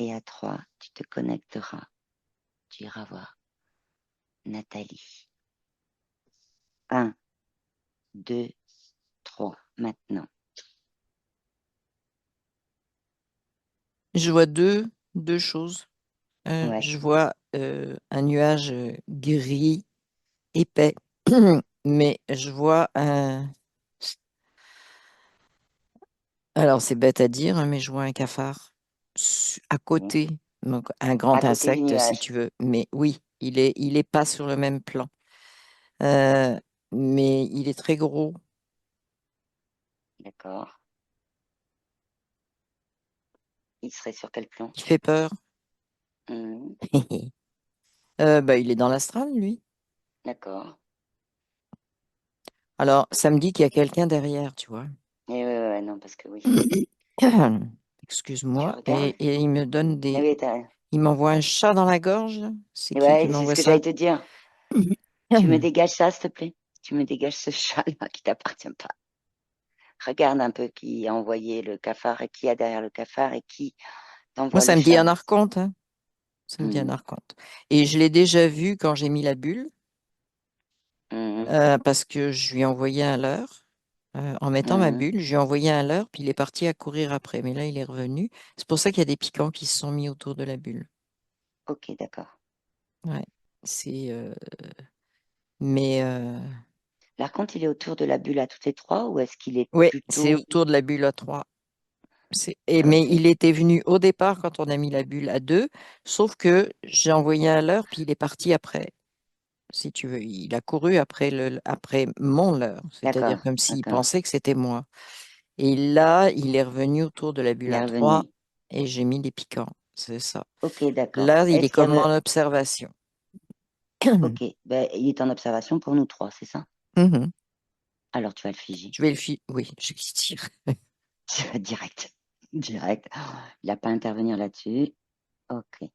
Et à 3, tu te connecteras. Tu iras voir Nathalie. 1, 2, 3, maintenant. Je vois deux choses. Ouais, Je vois un nuage gris, épais, mais je vois un... Alors, c'est bête à dire, hein, mais je vois un cafard à ok. côté, donc un À grand côté du insecte, si nuage. tu veux. Mais oui, il est pas sur le même plan. Euh, mais il est très gros. D'accord. Il serait sur quel plan? Il fait peur. Mhm. Bah, il est dans l'astral, lui. D'accord. Alors, ça me dit qu'il y a quelqu'un derrière, tu vois. Et ouais, non, parce que oui. Tu Excuse-moi. regardes? Et il me donne Eh des... oui, Il m'envoie un chat dans la gorge. C'est qui ouais, c'est ce m'envoie que ça? j'allais te dire. Tu me dégages ça, s'il te plaît? Tu me dégages ce chat-là qui t'appartient pas. Regarde un peu qui a envoyé le cafard et qui a derrière le cafard et qui Moi, t'envoie le ça me dit chat. un archonte, hein. Ça me dit un Mhm. archonte. Et je l'ai déjà vu quand j'ai mis la bulle, Mhm. parce que je lui ai envoyé un leurre. En mettant ma Mhm. bulle, je lui ai envoyé un leurre, puis il est parti à courir après. Mais là, il est revenu. C'est pour ça qu'il y a des piquants qui se sont mis autour de la bulle. Ok, d'accord. Ouais. C'est, mais L'archonte, il est autour de la bulle à toutes les trois ou est-ce qu'il est ouais, c'est plutôt... autour de la bulle à 3. Mais Ok, il était venu au départ quand on a mis la bulle à 2, sauf que j'ai envoyé un leurre, puis il est parti après, si tu veux. Il a couru après mon leurre, c'est-à-dire d'accord, comme s'il d'accord. pensait que c'était moi. Et là, il est revenu autour de la bulle Il est à 3 revenu. et j'ai mis des piquants. C'est ça. Ok, d'accord. Là, il est Est-ce qu'il y comme avait... en observation. Ok, ben, il est en observation pour nous trois, c'est ça? Mhm. Alors tu vas le figer. Je vais le fi... Oui, je vais le dire. Tu vas direct. Direct. Il n'a pas à intervenir là-dessus. Ok.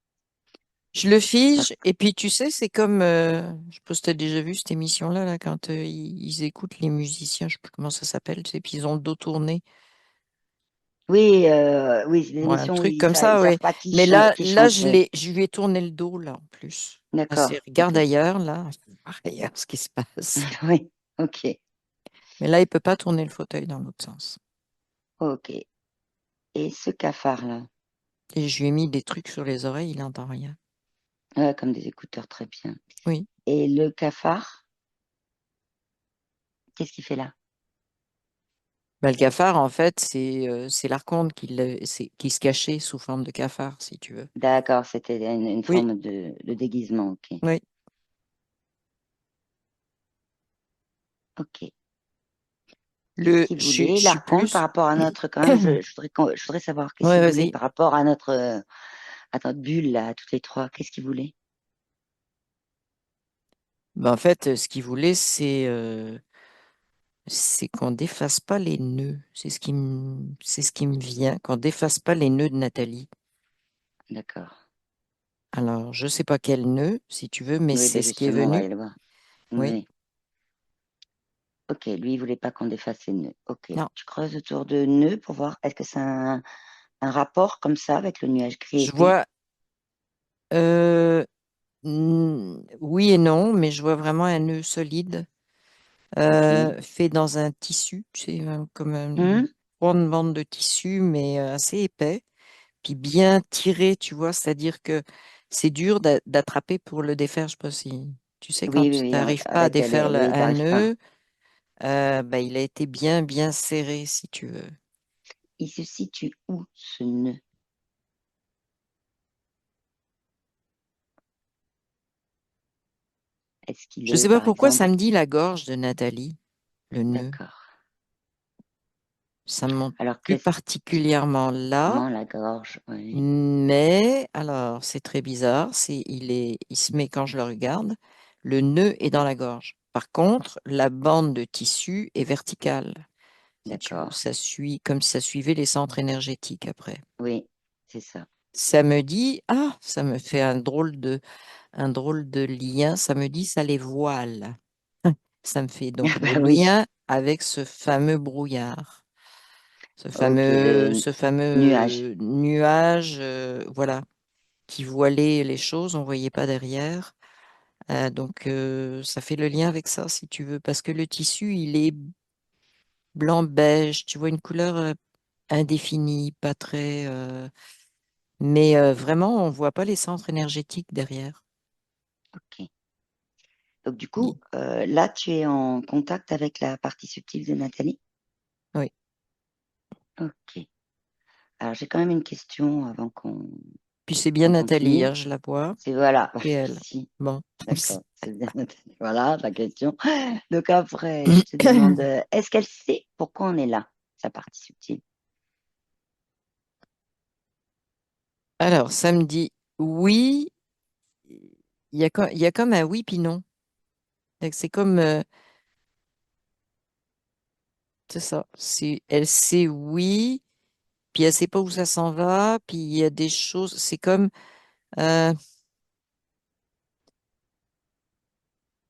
Je le Hop. fige, et puis tu sais, c'est comme, je suppose que tu as déjà vu cette émission-là, là, quand ils écoutent les musiciens, je sais plus comment ça s'appelle, tu sais, puis ils ont le dos tourné. Oui, oui, c'est des Ouais, un émissions où truc ils, comme ils ça, oui. savent pas Mais là, qui chante. Oui. je lui ai tourné le dos, là, en plus. Ah, D'accord. c'est, regarde Ok. ailleurs, là. Regarde ce qui se passe. Oui. Ok. Mais là, il peut pas tourner le fauteuil dans l'autre sens. Ok. Et ce cafard-là, Et je lui ai mis des trucs sur les oreilles, il n'entend rien. ouais, comme des écouteurs, très bien. Oui. Et le cafard, qu'est-ce qu'il fait là? Bah, le cafard, en fait, c'est l'archonte qui se cachait sous forme de cafard, si tu veux. D'accord, c'était une Oui, forme de déguisement. Ok. oui. Ok. Qu'est-ce qu'il Je voulait, suis l'archonte, par plus. rapport à notre, quand même, je voudrais savoir qu'est-ce Ouais, qu'il voulait vas-y. par rapport à notre bulle, là, à toutes les trois. Qu'est-ce qu'il voulait? Ben, en fait, ce qu'il voulait, c'est qu'on défasse pas les nœuds. C'est ce qui me vient, qu'on défasse pas les nœuds de Nathalie. D'accord. Alors, je sais pas quel nœud, si tu veux, mais Oui, c'est ben ce qui est justement, on va venu. aller le voir. Oui. Oui. Ok, lui, il voulait pas qu'on défasse ses nœuds. Ok, Non. tu creuses autour de nœuds pour voir, est-ce que c'est un rapport comme ça avec le nuage gris Je épais? vois, euh, oui et non, mais je vois vraiment un nœud solide, Ok. fait dans un tissu, tu sais, comme une Hmm. grande bande de tissu, mais assez épais, puis bien tiré, tu vois, c'est-à-dire que c'est dur d'attraper pour le défaire. Je sais pas si tu sais, quand Oui, oui, tu oui, n'arrives pas à avec défaire les... Oui, un t'arrives pas. nœud, ben, il a été bien serré, si tu veux. Il se situe où, ce nœud? Est-ce qu'il Je est, sais pas par pourquoi ça exemple... me dit la gorge de Nathalie, le nœud. D'accord. Ça me monte Alors, plus qu'est-ce particulièrement là, vraiment la gorge? Oui. mais alors c'est très bizarre. Il se met quand je le regarde, le nœud est dans la gorge. Par contre, la bande de tissu est verticale. Si tu veux, D'accord. ça suit comme si ça suivait les centres énergétiques après. Oui, c'est ça. Ça me dit, ah, ça me fait un drôle de lien. Ça me dit, ça les voile. Ça me fait donc le Ben oui. lien avec ce fameux brouillard. Ok, le Ce nuage. fameux nuage, voilà, qui voilait les choses, on ne voyait pas derrière. Donc, ça fait le lien avec ça, si tu veux, parce que le tissu, il est blanc-beige, tu vois, une couleur indéfinie, pas très... mais vraiment, on ne voit pas les centres énergétiques derrière. Ok. Donc du Il- coup, là, tu es en contact avec la partie subtile de Nathalie? Oui. Ok. Alors j'ai quand même une question avant qu'on Puis c'est bien Nathalie, continue. hein, je la vois, C'est voilà, c'est elle. si, Bon. d'accord, c'est bien Nathalie. Voilà la question. Donc après, je te demande, est-ce qu'elle sait pourquoi on est là, sa partie subtile? Alors, samedi, oui, il y a comme un oui puis non. Donc, c'est comme, c'est ça. Elle sait oui, puis elle sait pas où ça s'en va, puis il y a des choses, c'est comme, euh,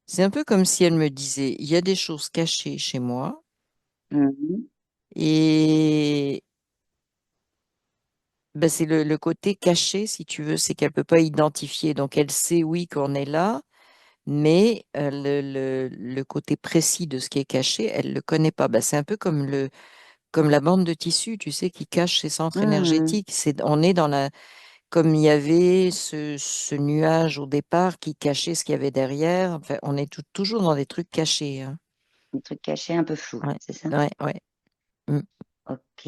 c'est un peu comme si elle me disait, il y a des choses cachées chez moi, Mhm. et ben, c'est le côté caché, si tu veux, c'est qu'elle peut pas identifier. Donc, elle sait oui qu'on est là, mais le côté précis de ce qui est caché, elle le connaît pas. Ben, c'est un peu comme comme la bande de tissu, tu sais, qui cache ses centres Mhm. énergétiques. On est dans comme il y avait ce nuage au départ qui cachait ce qu'il y avait derrière. Enfin, on est toujours dans des trucs cachés, hein. Un truc caché un peu flou, Ouais, c'est ça? ouais, ouais. Mm, Ok,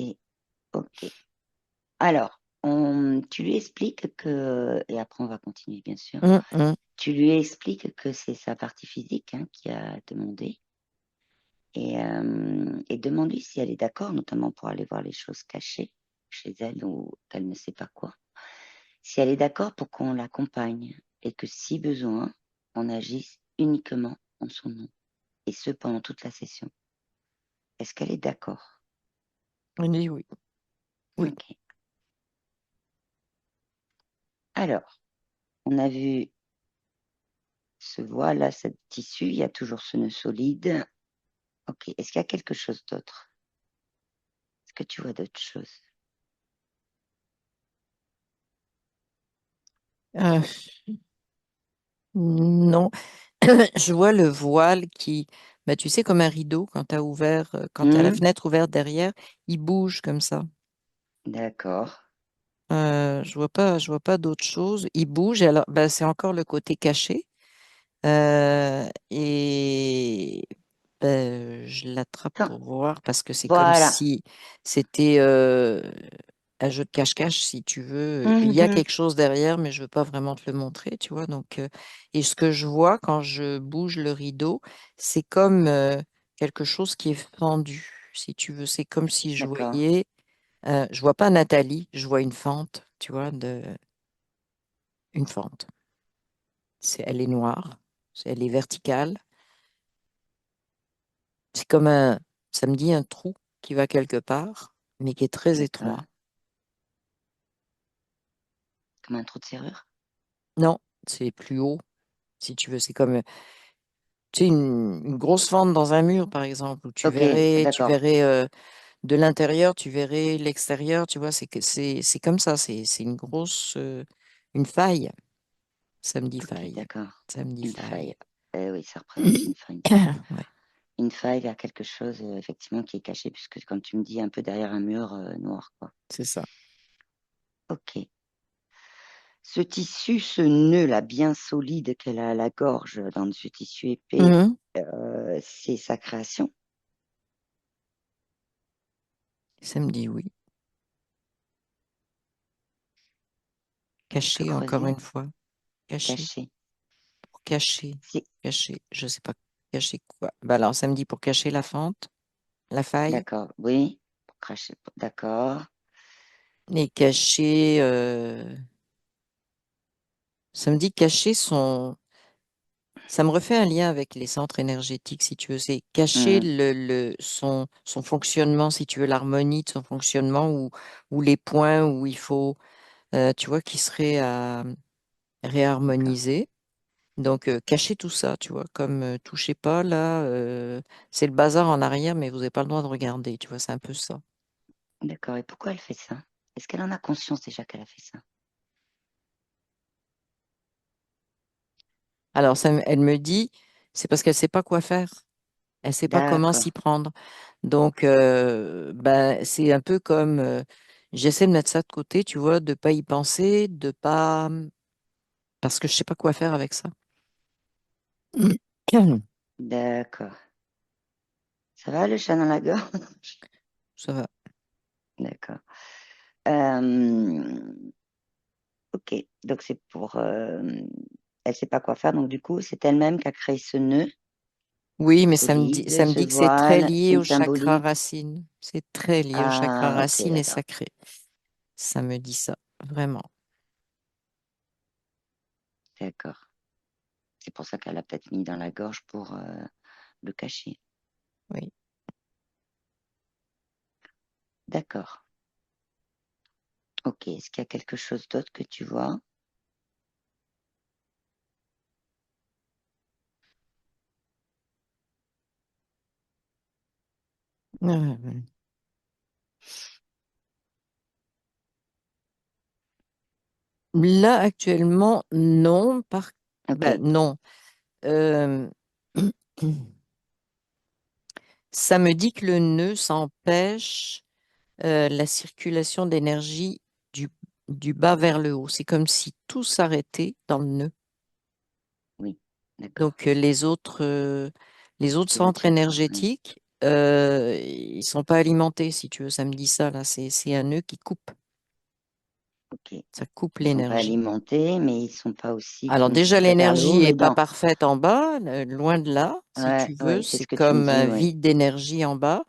ok. Alors, tu lui expliques que, et après on va continuer bien sûr, mm, mm. tu lui expliques que c'est sa partie physique hein, qui a demandé et demande-lui si elle est d'accord, notamment pour aller voir les choses cachées chez elle ou qu'elle ne sait pas quoi, si elle est d'accord pour qu'on l'accompagne et que si besoin, on agisse uniquement en son nom et ce pendant toute la session. Est-ce qu'elle est d'accord? On dit oui, oui. Ok. Alors, on a vu ce voile-là, ce tissu, il y a toujours ce nœud solide. Ok. Est-ce qu'il y a quelque chose d'autre? Est-ce que tu vois d'autres choses? Euh, non, je vois le voile qui, bah, tu sais, comme un rideau, quand tu as ouvert, quand tu as la Hmm. fenêtre ouverte derrière, il bouge comme ça. D'accord. Je vois pas d'autre chose. Il bouge, et alors, bah, c'est encore le côté caché. Et je l'attrape Attends. pour voir parce que c'est comme Voilà. si c'était un jeu de cache-cache, si tu veux. Il y a Mhm. quelque chose derrière, mais je veux pas vraiment te le montrer, tu vois. Donc, et ce que je vois quand je bouge le rideau, c'est comme quelque chose qui est fendu, si tu veux. C'est comme si D'accord. je vois pas Nathalie, je vois une fente, tu vois, une fente. Elle est noire, elle est verticale. C'est comme ça me dit un trou qui va quelque part, mais qui est très D'accord. étroit. Comme un trou de serrure? Non, c'est plus haut, si tu veux. C'est comme, tu sais, une grosse fente dans un mur, par exemple, où Ok. tu D'accord. verrais de l'intérieur, tu verrais l'extérieur, tu vois, c'est comme ça. C'est une grosse, une faille. Ça me dit Ok. faille. D'accord. Ça me dit Une faille. faille. Eh oui, ça représente une faille. Ouais, Une faille vers quelque chose, effectivement, qui est caché, puisque comme tu me dis, un peu derrière un mur noir, quoi. c'est ça. Ok. Ce tissu, ce nœud-là, bien solide qu'elle a à la gorge dans ce tissu épais, Mhm. c'est sa création. Ça me dit oui. Tu peux Caché, encore creuser, une fois. Caché. cacher. Pour cacher. C'est Cacher. Je sais pas. Cacher quoi? Bah alors, ça me dit pour cacher la fente, la faille, d'accord, oui. Pour cracher, d'accord, et cacher. Ça me dit cacher Ça me refait un lien avec les centres énergétiques, si tu veux. C'est cacher hum, son fonctionnement, si tu veux, l'harmonie de son fonctionnement, ou les points où il faut, tu vois, qui seraient à d'accord, réharmoniser. Donc, cacher tout ça, tu vois, comme touchez pas là, c'est le bazar en arrière, mais vous n'avez pas le droit de regarder, tu vois, c'est un peu ça. D'accord. Et pourquoi elle fait ça? Est-ce qu'elle en a conscience déjà qu'elle a fait ça? Alors, elle me dit, c'est parce qu'elle ne sait pas quoi faire. Elle ne sait pas comment D'accord. s'y prendre. Donc, ben, c'est un peu comme, j'essaie de mettre ça de côté, tu vois, de pas y penser, de pas, parce que je sais pas quoi faire avec ça. D'accord. Ça va le chat dans la gorge? Ça va. D'accord. Euh, ok. Donc c'est pour. Elle sait pas quoi faire. Donc du coup, c'est elle-même qui a créé ce nœud, Oui, ce mais ça colide, me ce dit que c'est très voile. C'est lié une au chakra symbolique. racine. C'est très lié au chakra Ah, ok, racine et d'accord. sacré. Ça me dit ça, vraiment. D'accord. C'est pour ça qu'elle a peut-être mis dans la gorge pour le cacher. Oui. D'accord. Ok. Est-ce qu'il y a quelque chose d'autre que tu vois? Euh, Là, actuellement, non. Ben, Ok. non. Euh, Ça me dit que le nœud, ça empêche la circulation d'énergie du, du bas vers le haut. C'est comme si tout s'arrêtait dans le nœud. Oui. D'accord. Donc les autres Tout le centres chakra. Oui. énergétiques, ils sont pas alimentés, si tu veux. Ça me dit ça, là. C'est un nœud qui coupe. Ok. Ça coupe Ils sont pas l'énergie. alimentés, mais ils sont pas aussi Alors déjà, concentrés vers le haut, l'énergie est mais pas dans. parfaite en bas, loin de là, si Ouais, tu veux. ouais, c'est ce C'est que tu me comme un dis, oui. vide d'énergie en bas.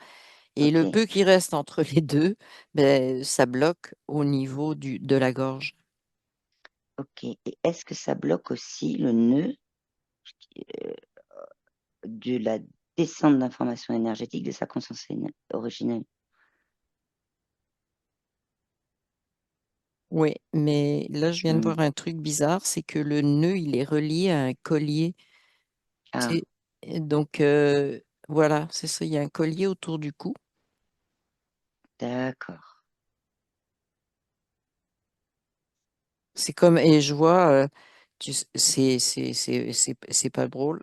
Et le Ok. peu qui reste entre les deux, ben, ça bloque au niveau de la gorge. Ok. Et est-ce que ça bloque aussi le nœud euh, de la descente d'informations énergétiques de sa conscience originelle? Oui, mais là, je viens de Hmm. voir un truc bizarre, c'est que le nœud, il est relié à un collier. Tu Ah, sais. Et donc, voilà, c'est ça, il y a un collier autour du cou. d'accord. C'est comme, et je vois, c'est pas drôle,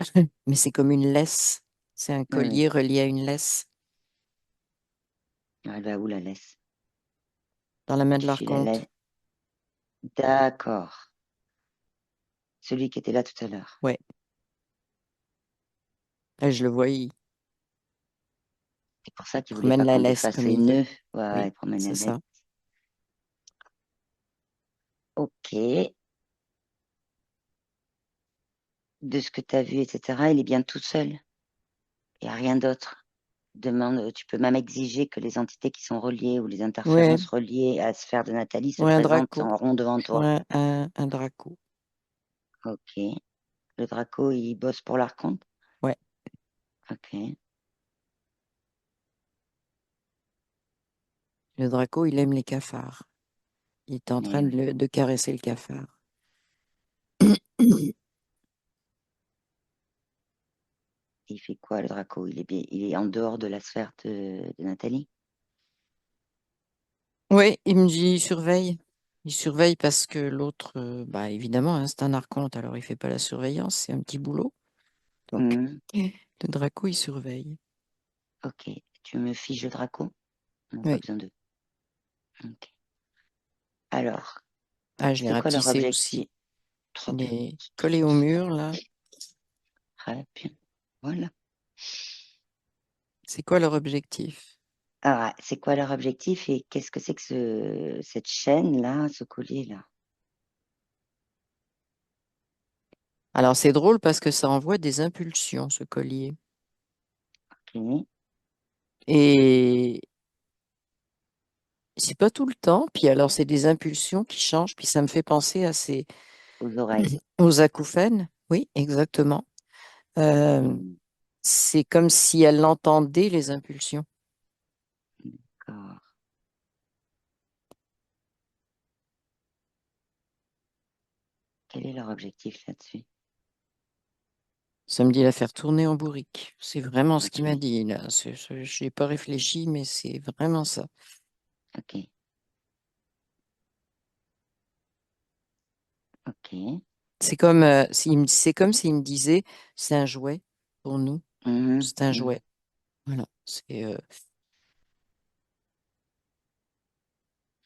mais c'est comme une laisse. C'est un Oui, oui. collier relié à une laisse Elle va où la laisse? dans la main de Tu suis la l'archonte. laisse. D'accord. Celui qui était là tout à l'heure. Ouais, et je le vois, il C'est pour ça qu'il voulait promène pas la qu'on laisse défasse comme les il veut. nœuds. Ouais, ouais, Oui, il promène la c'est laisse. ça. Ok. De ce que tu as vu, etc., il est bien tout seul. Il n'y a rien d'autre. Demande, tu peux même exiger que les entités qui sont reliées ou les Ouais, interférences reliées à la sphère de Nathalie se ouais, un présentent draco. en rond devant toi. Ouais, un draco. Ok. Le Draco, il bosse pour l'Arconte. Ouais, Ok. le draco, il aime les cafards. Il est en train Eh oui. de caresser le cafard. Il fait quoi, le Draco? Il est en dehors de la sphère de Nathalie. Oui, il me dit, il surveille. Il surveille parce que l'autre, bah évidemment, hein, c'est un archonte, alors il fait pas la surveillance, c'est un petit boulot. Donc, Hmm. le Draco, il surveille. Ok. Tu me fiches le Draco? Non, pas Oui. besoin de. Ok. Alors, Ah, je l'ai c'est quoi leur rapetissé aussi. objectif? Trop Il bien. est collé au mur, là. Très bien. Voilà. C'est quoi leur objectif? Alors, c'est quoi leur objectif et qu'est-ce que c'est que cette chaîne-là, ce collier-là? Alors, c'est drôle parce que ça envoie des impulsions, ce collier. Ok. Et c'est pas tout le temps. Puis alors, c'est des impulsions qui changent. Puis ça me fait penser à Aux oreilles. aux acouphènes. Oui, exactement. Euh, Hmm. c'est comme si elle entendait les impulsions. D'accord. Quel est leur objectif là-dessus? Ça me dit la faire tourner en bourrique. C'est vraiment ce qu'il m'a Ok. dit là. Je n'ai pas réfléchi, mais c'est vraiment ça. Ok, ok. C'est comme s'il me disait, c'est un jouet pour nous, Mhm, c'est un mhm. jouet. Voilà.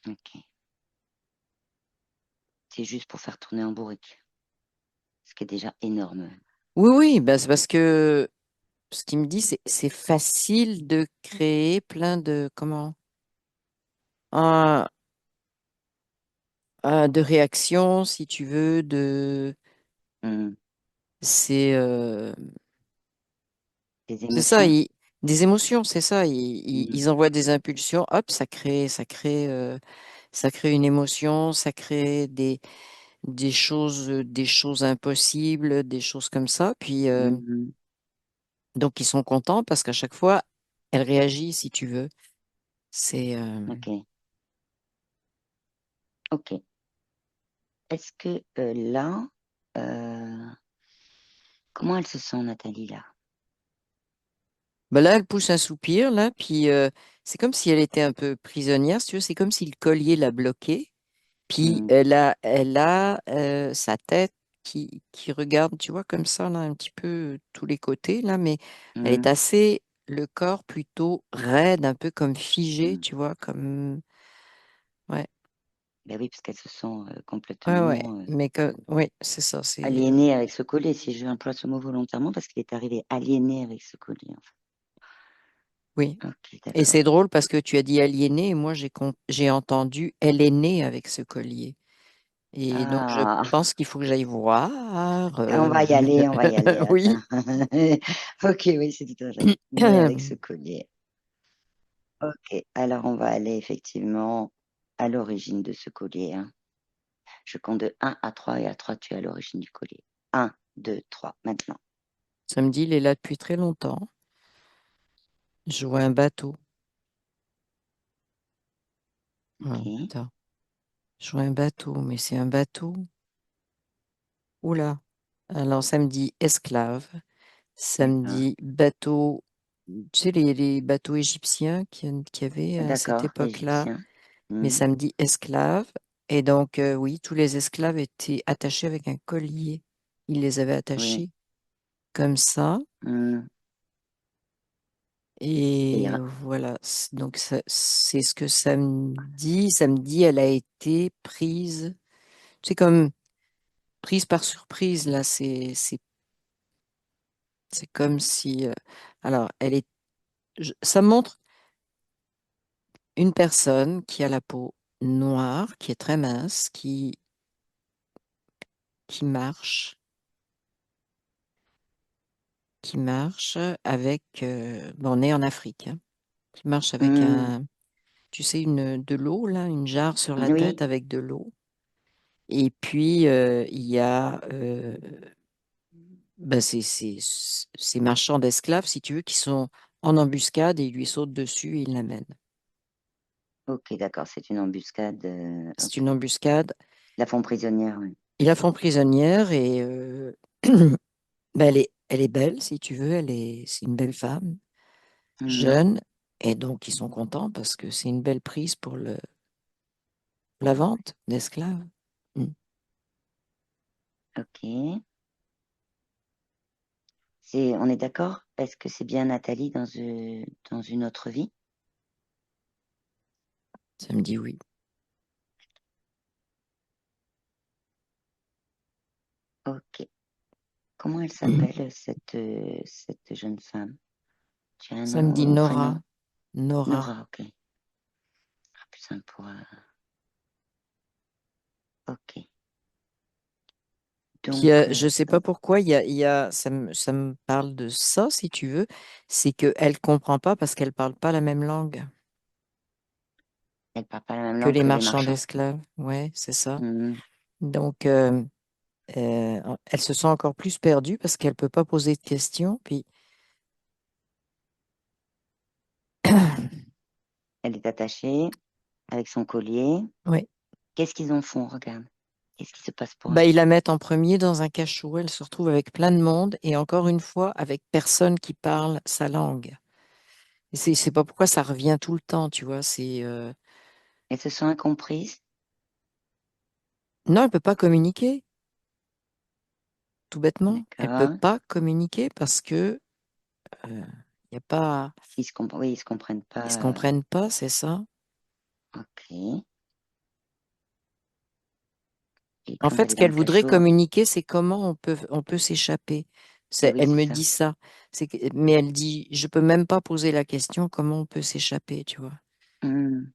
Ok. C'est juste pour faire tourner en bourrique, ce qui est déjà énorme. Oui, oui, ben c'est parce que ce qu'il me dit, c'est facile de créer plein de, comment, un, de réactions, si tu veux, Mhm. c'est Des c'est ça, émotions. des émotions, c'est ça. Mhm, Ils envoient des impulsions, hop, ça crée une émotion, ça crée des choses impossibles, des choses comme ça. Puis mhm. donc ils sont contents parce qu'à chaque fois, elle réagit, si tu veux. C'est Ok, ok. Est-ce que là, euh, comment elle se sent, Nathalie, là? ben là, elle pousse un soupir là, puis c'est comme si elle était un peu prisonnière, si tu veux. C'est comme si le collier l'a bloquée. Puis Mhm, elle a sa tête qui regarde, tu vois, comme ça, là, un petit peu tous les côtés, là, mais elle est mhm, assez, le corps plutôt raide, un peu comme figé, mhm. tu vois, comme, ouais, Ben oui, parce qu'elle se sent ouais, ouais, complètement mais que, oui, c'est ça, aliénée avec ce collier, si je emploie ce mot volontairement, parce qu'il est arrivé aliéné avec ce collier, en oui. fait. Ok, Et d'accord. c'est drôle parce que tu as dit aliéné et moi j'ai entendu elle est née avec ce collier. Et donc je Ah, pense qu'il faut que j'aille voir. on va y aller, on va y aller. Oui. Attends. Ok, oui, c'est tout à fait. Né avec ce collier. Ok, alors on va aller effectivement à l'origine de ce collier, hein. Je compte de 1 à 3 et à 3 tu es à l'origine du collier. 1, 2, 3, maintenant. Samedi, il est là depuis très longtemps. Je vois un bateau. Ah, Ok, attends. Je vois un bateau, mais c'est un bateau. Oula. Alors, samedi, esclave. d'accord. Samedi, bateau. Tu sais, les bateaux égyptiens qui avaient à cette D'accord, époque-là. égyptien. Mais Hmm, samedi, esclave. Et donc, oui, tous les esclaves étaient attachés avec un collier. Ils les avaient oui. attachés comme ça. Hmm. Et, Et voilà. Donc, c'est ce que ça me dit. Ça me dit, elle a été prise. C'est comme prise par surprise, là. C'est comme si. Alors, ça montre une personne qui a la peau noire, qui est très mince, qui marche, qui marche avec. Bon, on est en Afrique, hein, qui marche avec hmm, tu sais, de l'eau, là, une jarre sur la tête oui, avec de l'eau. Et puis, il y a ben, ces marchands d'esclaves, si tu veux, qui sont en embuscade et ils lui sautent dessus et ils l'amènent. ok, d'accord, c'est une embuscade. C'est Ok. une embuscade. La font prisonnière, oui. Ils la font prisonnière et ben, elle est belle, si tu veux. C'est une belle femme, Hmm, jeune. Et donc, ils sont contents parce que c'est une belle prise pour la vente d'esclaves. Mm. ok. On est d'accord? Est-ce que c'est bien Nathalie dans une autre vie? Ça me dit oui. Ok. Comment elle Mm. s'appelle, cette jeune femme? Tu as un Ça me dit nom, prénom? Nora. Nora. Nora, ok. Ah, plus simple pour. Ok. Puis, Donc, je sais pas pourquoi, ça me parle de ça, si tu veux. C'est qu'elle comprend pas parce qu'elle parle pas la même langue elle parle pas la même que langue les que les marchands marchands. d'esclaves. Ouais, c'est ça. Mhm. Donc, elle se sent encore plus perdue parce qu'elle peut pas poser de questions. Puis, Elle est attachée avec son collier. ouais. Qu'est-ce qu'ils en font? Regarde. Qu'est-ce qui se passe pour Bah, elle? ils la mettent en premier dans un cachot. Elle se retrouve avec plein de monde et encore une fois avec personne qui parle sa langue. Et c'est pas pourquoi ça revient tout le temps, tu vois. Elles se sont incomprises. Non, elle peut pas communiquer, tout bêtement. Elle peut D'accord. pas communiquer parce que y a pas, Oui, ils se comprennent ils se pas. comprennent pas, c'est ça. Ok. Et En quand fait, elle ce est dans qu'elle le voudrait cachot, communiquer, c'est comment on peut s'échapper. et oui, Elle c'est me ça. dit ça. Mais elle dit, je peux même pas poser la question comment on peut s'échapper, tu vois. Hmm.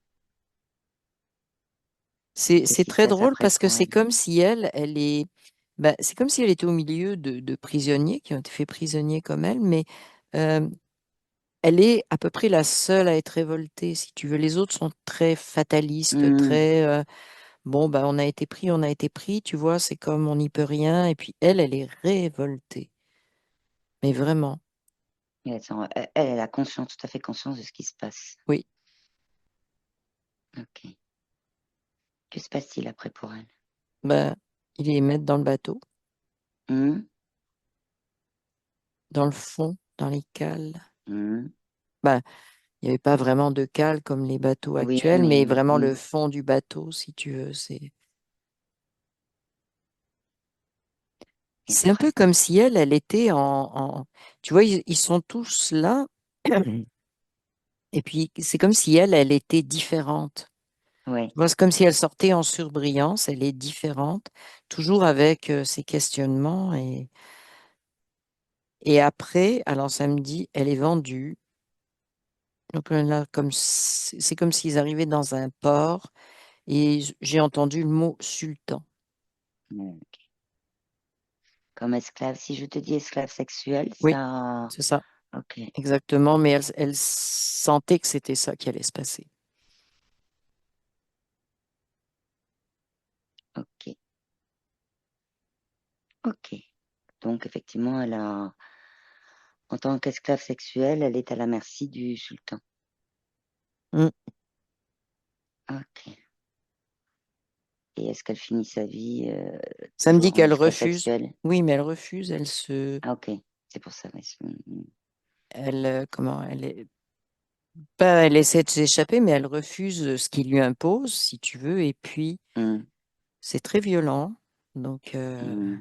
C'est Qu'est-ce c'est qui se très passe drôle après parce que pour c'est elle? comme si c'est comme si elle était au milieu de prisonniers qui ont été faits prisonniers comme elle, mais euh, elle est à peu près la seule à être révoltée, si tu veux. Les autres sont très fatalistes, Hmm. très bon, bah, on a été pris, tu vois, c'est comme on n'y peut rien. Et puis elle est révoltée, mais vraiment, Et elle a conscience, tout à fait conscience de ce qui se passe. oui. Ok. Que se passe-t-il après pour elle? Bah, ils les mettent dans le bateau, Hmm. dans le fond, dans les cales. Hmm. Bah, il n'y avait pas vraiment de cale comme les bateaux Oui, actuels, mais mais vraiment le fond du bateau, si tu veux. et C'est un peu après? comme si elle était tu vois, ils sont tous là, et puis c'est comme si elle était différente. Oui, Tu vois, c'est comme si elle sortait en surbrillance, elle est différente, toujours avec ses questionnements. Et après, alors samedi, elle est vendue. Donc là, c'est comme s'ils arrivaient dans un port, et j'ai entendu le mot sultan. ok. Comme esclave. Si je te dis esclave sexuel, Oui, ça. c'est ça. Ok, Exactement, mais elle sentait que c'était ça qui allait se passer. ok, ok. Donc effectivement, en tant qu'esclave sexuelle, elle est à la merci du sultan. Mm. Ok. Et est-ce qu'elle finit sa vie Ça me dit toujours en qu'elle esclave refuse. sexuelle? Oui, mais elle refuse. Ah, ok. C'est pour ça. Ouais. Comment, pas, elle essaie de s'échapper, mais elle refuse ce qu'il lui impose, si tu veux. Et puis, Hmm, c'est très violent. Donc, hmm,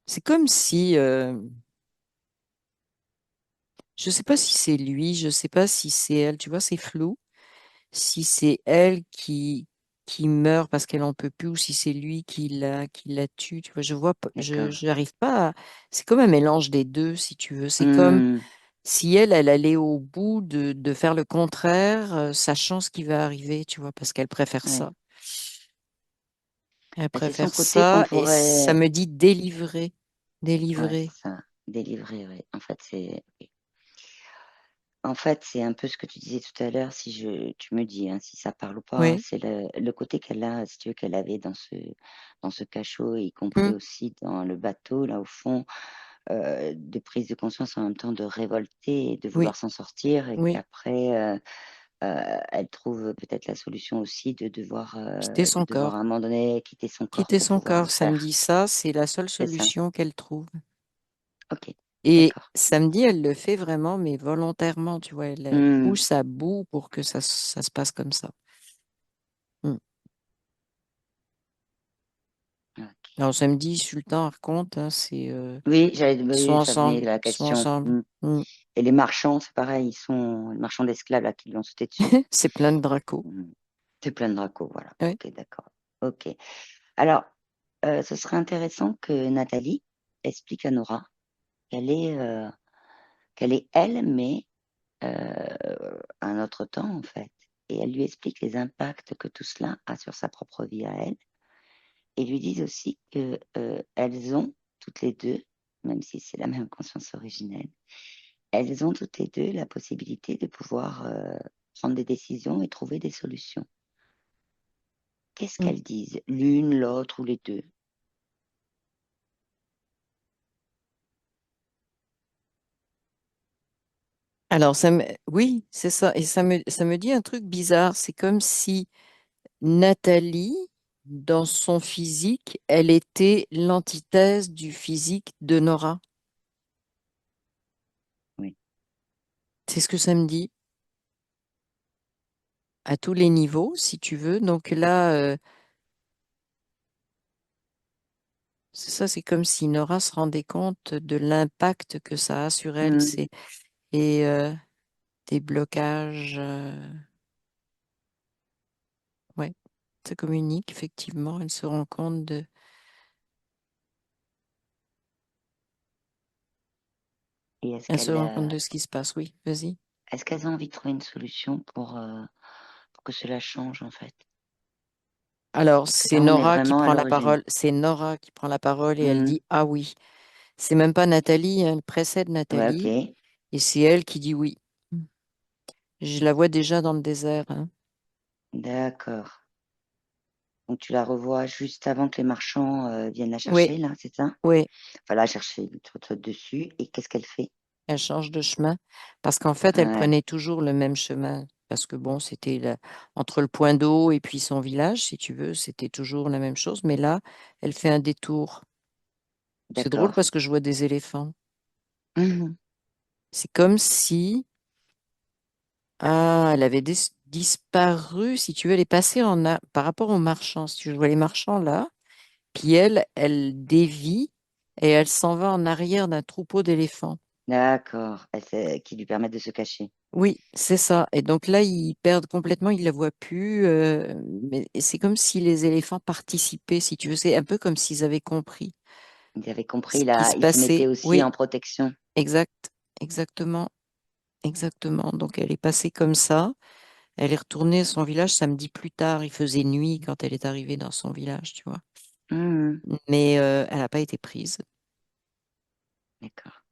c'est comme si, je sais pas si c'est lui, je sais pas si c'est elle. Tu vois, c'est flou. Si c'est elle qui meurt parce qu'elle en peut plus ou si c'est lui qui la tue. Tu vois, je vois pas, d'accord. je n'arrive pas C'est comme un mélange des deux, si tu veux. C'est comme Hmm, si elle allait au bout de faire le contraire, sachant ce qui va arriver, tu vois, parce qu'elle préfère ça. ouais. Elle Bah, c'est son préfère côté qu'on ça et ça pourrait. me dit délivrer. Ouais, Délivrer. c'est ça. Délivrer, ouais. En fait, c'est un peu ce que tu disais tout à l'heure, tu me dis, hein, si ça parle ou pas, Oui. c'est le côté qu'elle a, si tu veux, qu'elle avait dans ce cachot, y compris Mm. aussi dans le bateau, là, au fond, de prise de conscience en même temps de révolter et de Oui. vouloir s'en sortir, et Oui. qu'après, elle trouve peut-être la solution aussi de devoir, Quitter de son devoir à corps. un moment donné quitter son corps Quitter pour son pouvoir le corps, ça me faire. dit ça, c'est la seule C'est ça. solution qu'elle trouve. Ok, Et d'accord. samedi, elle le fait vraiment, mais volontairement, tu vois, elle Hmm, pousse à bout pour que ça se passe comme ça. Mm. ok. Alors samedi, Sultan raconte, hein, Oui, ils sont oui, ça venait de ensemble, la ils sont question. ensemble. Mm. Et les marchands, c'est pareil, ils sont les marchands d'esclaves là qui lui ont sauté dessus. C'est plein de dracos. Mm. C'est plein de dracos, voilà. Oui. Ok, d'accord. Ok. Alors, ce serait intéressant que Nathalie explique à Nora qu'elle est elle, mais à un autre temps en fait. Et elle lui explique les impacts que tout cela a sur sa propre vie à elle. Et lui dise aussi que elles ont toutes les deux, même si c'est la même conscience originelle, elles ont toutes les deux la possibilité de pouvoir prendre des décisions et trouver des solutions. Qu'est-ce Mm. qu'elles disent, l'une, l'autre ou les deux? Alors, oui, c'est ça. Et ça me dit un truc bizarre. C'est comme si Nathalie, dans son physique, elle était l'antithèse du physique de Nora. Oui, C'est ce que ça me dit. à tous les niveaux, si tu veux. Donc là, c'est ça, c'est comme si Nora se rendait compte de l'impact que ça a sur elle. Hmm. Et des blocages, ouais, ça communique, effectivement. Elle se rend compte Et elle se rend compte de ce qui se passe. Oui, vas-y. est-ce qu'elles ont envie de trouver une solution pour que cela change, en fait? Alors, Parce que c'est là, on est Nora qui vraiment à prend la l'origine. parole. C'est Nora qui prend la parole et elle Hmm. dit ah oui. C'est même pas Nathalie, hein, elle précède Ouais, Nathalie ok. et c'est elle qui dit oui. Je la vois déjà dans le désert, hein. D'accord. Donc tu la revois juste avant que les marchands viennent la Oui, chercher, là, c'est ça? oui, Enfin, la chercher, tu sautes dessus. Et qu'est-ce qu'elle fait? elle change de chemin parce qu'en fait, elle Ouais, prenait toujours le même chemin. Parce que bon, c'était entre le point d'eau et puis son village, si tu veux, c'était toujours la même chose. Mais là, elle fait un détour. C'est drôle d'accord. parce que je vois des éléphants. Mhm. C'est comme si elle avait disparu, si tu veux, elle est passée par rapport aux marchands. Si tu vois les marchands là, puis elle dévie et elle s'en va en arrière d'un troupeau d'éléphants. D'accord. Qui lui permettent de se cacher. Oui, c'est ça. Et donc là, ils perdent complètement, ils la voient plus. Mais c'est comme si les éléphants participaient, si tu veux. C'est un peu comme s'ils avaient compris Ils avaient ce compris, qui là, se ils se mettaient passait. aussi Oui, en protection. exact, exactement, exactement. Donc elle est passée comme ça. Elle est retournée à son village samedi plus tard. Il faisait nuit quand elle est arrivée dans son village, tu vois. Mhm. Mais elle n'a pas été prise. D'accord.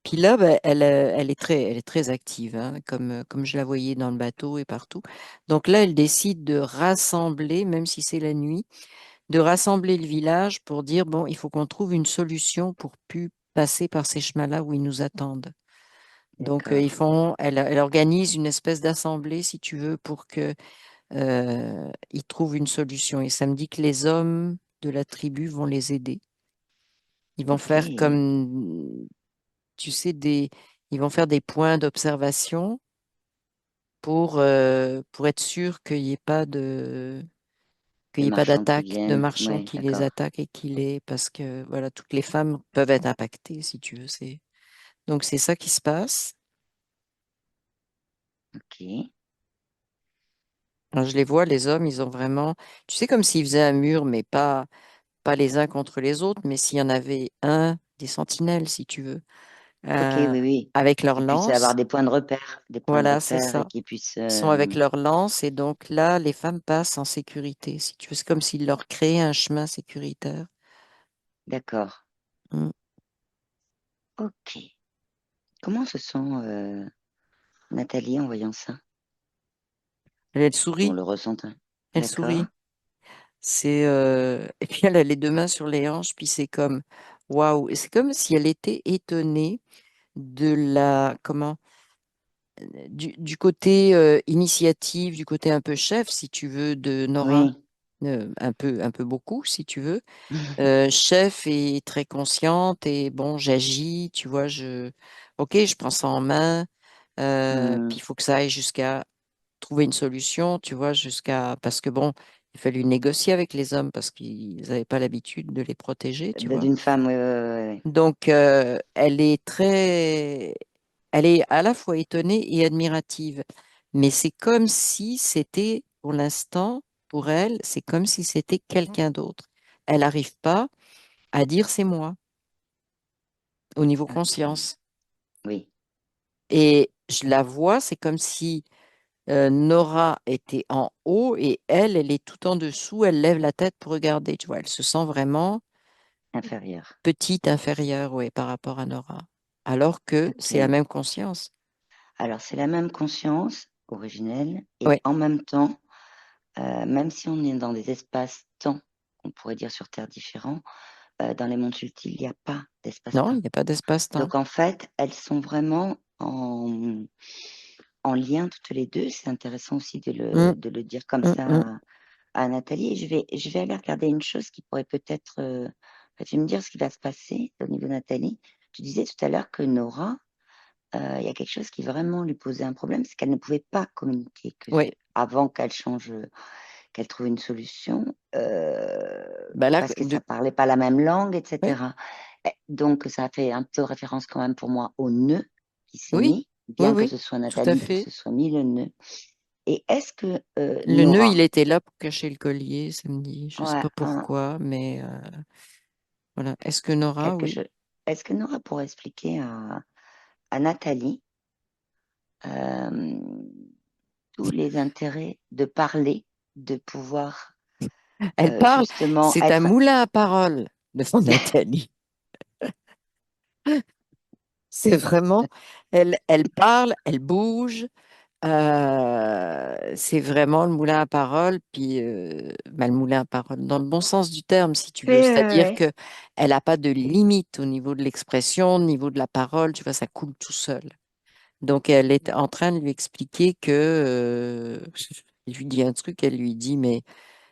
Puis là, ben, elle est très active, hein, comme je la voyais dans le bateau et partout. Donc là, elle décide de rassembler, même si c'est la nuit, de rassembler le village pour dire, bon, il faut qu'on trouve une solution pour plus passer par ces chemins-là où ils nous attendent. Donc, D'accord. elle organise une espèce d'assemblée, si tu veux, pour que ils trouvent une solution. Et ça me dit que les hommes de la tribu vont les aider. Ils vont Ok. faire comme, tu sais, ils vont faire des points d'observation pour être sûr qu'il n'y ait pas qu'il Des y ait pas marchands qui d'attaque de viennent. marchands Ouais, qui les d'accord. attaquent et parce que voilà, toutes les femmes peuvent être impactées, si tu veux. Donc c'est ça qui se passe. Ok. Alors, je les vois, les hommes, ils ont vraiment, tu sais, comme s'ils faisaient un mur, mais pas les uns contre les autres, mais s'il y en avait un, des sentinelles, si tu veux, Ok, euh, oui, oui. avec leurs Qu'ils puissent avoir lances. des points de repère. Des points de Voilà, c'est repère et ça. qu'ils puissent. Ils sont avec leurs lances et donc là, les femmes passent en sécurité, si tu veux. C'est comme s'ils leur créaient un chemin sécuritaire. D'accord. Mm. Ok. Comment se sent Nathalie en voyant ça? Elle On sourit, le ressent, hein. elle D'accord. sourit. Et puis elle a les deux mains sur les hanches, puis c'est comme waouh. Et c'est comme si elle était étonnée de du côté initiative, du côté un peu chef, si tu veux, de Nora. Oui. Un peu beaucoup, si tu veux. Chef et très consciente et bon, j'agis, tu vois, ok, je prends ça en main. Puis Hmm. il faut que ça aille jusqu'à trouver une solution, tu vois, parce que bon, il fallu négocier avec les hommes parce qu'ils n'avaient pas l'habitude de les protéger, tu vois. D'une femme, oui, oui, oui, oui. Donc, elle est à la fois étonnée et admirative. Mais c'est comme si c'était, pour l'instant, pour elle, c'est comme si c'était quelqu'un d'autre. Elle n'arrive pas à dire c'est moi au niveau Ok. conscience. Oui, Et je la vois, c'est comme si Nora était en haut et elle est tout en dessous. Elle lève la tête pour regarder. Tu vois, elle se sent vraiment inférieure. petite, inférieure, ouais, par rapport à Nora. Alors que c'est la Ok. même conscience. Alors, c'est la même conscience originelle et Ouais. en même temps, même si on est dans des espaces-temps, on pourrait dire sur Terre différents, dans les mondes subtils, il n'y a pas Non, d'espace-temps. il n'y a pas d'espace-temps. Donc, en fait, elles sont vraiment en lien toutes les deux. C'est intéressant aussi Hum, de le dire comme hum, ça hum. à Nathalie. Et je vais aller regarder une chose qui pourrait peut-être. Tu vas me dire ce qui va se passer au niveau de Nathalie. Tu disais tout à l'heure que Nora il y a quelque chose qui vraiment lui posait un problème, c'est qu'elle ne pouvait pas communiquer Oui. avant qu'elle change, qu'elle trouve une solution, Bah là, parce que ça parlait pas la même langue, oui, etc. Donc, ça a fait un peu référence quand même pour moi au nœud qui s'est oui, mis, oui, bien que oui, ce soit tout à Nathalie qui fait. se soit mis le nœud. Et est-ce que Le nœud, il Nora, était là pour cacher le collier samedi. Je ne sais ouais, pas pourquoi, mais voilà. Est-ce que Nora, quelque oui. chose, est-ce que Nora pourrait expliquer à Nathalie tous les intérêts de parler, de pouvoir Elle parle, justement c'est un être. moulin à paroles de son Nathalie. C'est vraiment, elle parle, elle bouge. C'est vraiment le moulin à paroles, puis bah, le moulin à paroles dans le bon sens du terme, si tu Oui, veux. oui, C'est-à-dire oui. que elle n'a pas de limite au niveau de l'expression, au niveau de la parole. Tu vois, ça coule tout seul. Donc, elle est en train de lui expliquer que il lui dit un truc, elle lui dit, mais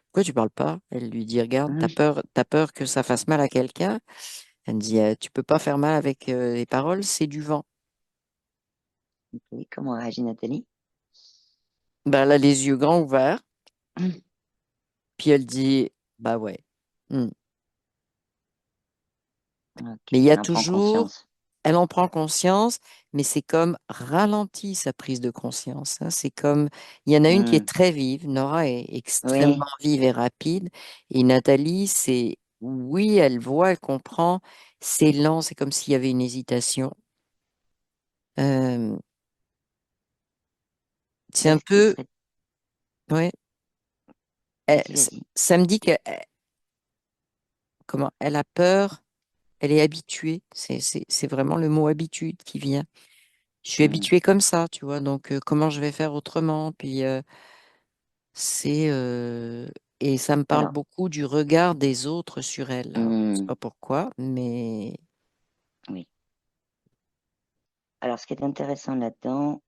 pourquoi tu parles pas? Elle lui dit, regarde, Oui. t'as peur que ça fasse mal à quelqu'un? Elle me dit, tu peux pas faire mal avec les paroles, c'est du vent. Ok, comment réagit Nathalie? Ben, elle a les yeux grands ouverts, puis elle dit, bah ouais. Hmm. Ok, Mais il y a elle en prend toujours, conscience. elle en prend conscience, mais c'est comme ralenti sa prise de conscience, hein. C'est comme, il y en a une qui est Hmm. très vive, Nora est extrêmement Oui, vive et rapide, et Nathalie, c'est, oui, elle voit, elle comprend, c'est lent, c'est comme s'il y avait une hésitation. Euh, c'est un qu'est-ce qui peu, serait. ouais, Vas-y, vas-y. ça me dit que, comment, elle a peur, elle est habituée, c'est vraiment le mot habitude qui vient. Je suis Hmm. habituée comme ça, tu vois, donc comment je vais faire autrement? Puis c'est et ça me parle Alors, beaucoup du regard des autres sur elle. Alors, je sais hmm, pas pourquoi, mais oui. Alors, ce qui est intéressant là-dedans,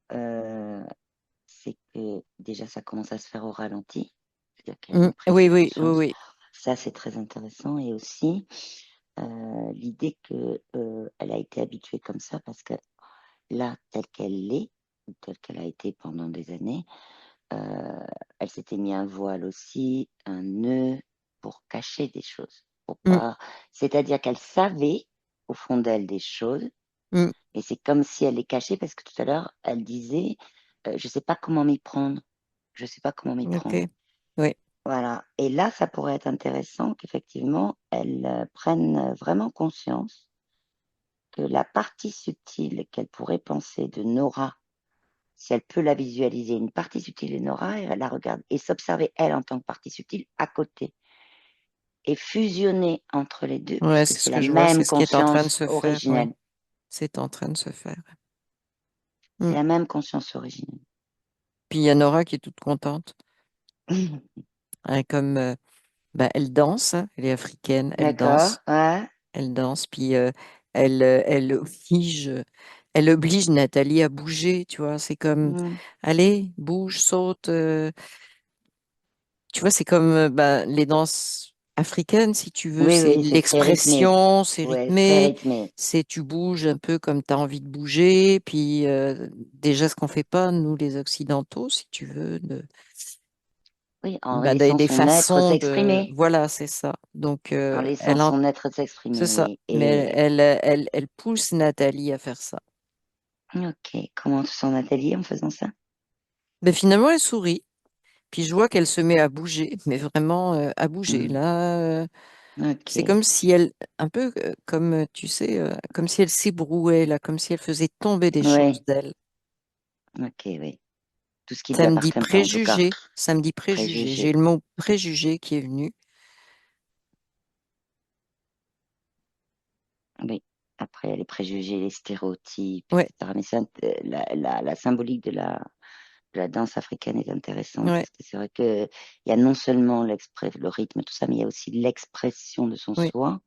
c'est que déjà, ça commence à se faire au ralenti, c'est-à-dire qu'il y a une prise Oui, de oui, oui, conscience. oui. Ça, c'est très intéressant. Et aussi, l'idée que elle a été habituée comme ça parce que là, telle qu'elle l'est, ou telle qu'elle a été pendant des années, euh, elle s'était mis un voile aussi, un nœud pour cacher des choses. Pour Mm, pas. C'est-à-dire qu'elle savait au fond d'elle des choses, mm, et c'est comme si elle les cachait parce que tout à l'heure, elle disait, je sais pas comment m'y prendre. Je sais pas comment m'y prendre. ok. Oui, Voilà. Et là, ça pourrait être intéressant qu'effectivement, elle prenne vraiment conscience que la partie subtile qu'elle pourrait penser de Nora, si elle peut la visualiser, une partie subtile de Nora, elle la regarde et s'observer elle en tant que partie subtile à côté et fusionner entre les deux ouais, puisque c'est ce c'est que la je vois, c'est même ce qui est en train de conscience se faire. Oui, originelle. c'est en train de se faire. C'est Mm. la même conscience originelle. Puis il y a Nora qui est toute contente, hein, comme bah, elle danse, hein, elle est africaine, D'accord, ouais. elle danse, puis elle oblige Nathalie à bouger, tu vois. C'est comme, Mm. allez, bouge, saute. Tu vois, c'est comme bah, les danses africaines, si tu veux. Oui, C'est oui, c'est très rythmé. l'expression, c'est Ouais, très rythmé, rythmé. c'est tu bouges un peu comme tu as envie de bouger. Puis déjà, ce qu'on fait pas, nous les Occidentaux, si tu veux, Oui, en bah, laissant des son être façons de... s'exprimer. Voilà, c'est ça. Donc, En laissant son être c'est s'exprimer, ça. oui. Mais Et elle pousse Nathalie à faire ça. ok, comment se sent Nathalie en faisant ça? Mais finalement, elle sourit. Puis je vois qu'elle se met à bouger, mais vraiment à bouger. Mm. Là, c'est Ok, comme si elle, un peu comme tu sais, comme si elle s'ébrouait, là, comme si elle faisait tomber des choses oui, d'elle. ok, oui. Tout ce qui lui Samedi appartient pas, en tout cas. préjugé, samedi préjugé. J'ai Préjugé. le mot préjugé qui est venu. Oui. Après, il y a les préjugés, les stéréotypes, Ouais, etc. Mais la symbolique de la danse africaine est intéressante ouais, parce que c'est vrai que il y a non seulement le rythme, tout ça, mais il y a aussi l'expression de son oui. soi.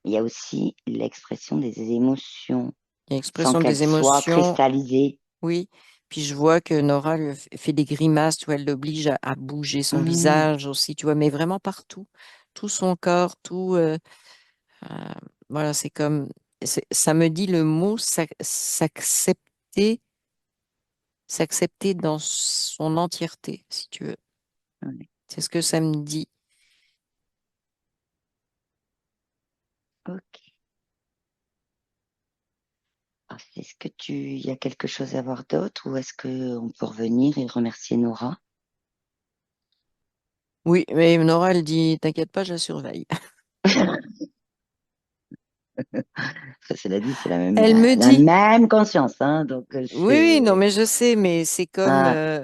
Il y a aussi l'expression des émotions Il y a sans l'expression qu'elles des soient émotions, cristallisées. oui. Puis je vois que Nora lui fait des grimaces, tu vois, elle l'oblige à bouger son Mmh, visage aussi, tu vois, mais vraiment partout. Tout son corps, tout. Euh, voilà, c'est comme, ça me dit le mot s'accepter s'accepter dans son entièreté, si tu veux. Ouais. C'est ce que ça me dit. Ok. Alors, est-ce que il y a quelque chose à voir d'autre ou est-ce que on peut revenir et remercier Nora? Oui, mais Nora, elle dit, t'inquiète pas, je la surveille. Cela dit, c'est Elle me la dit, même conscience, hein, donc oui, oui, non, c'est, mais je sais, mais ah,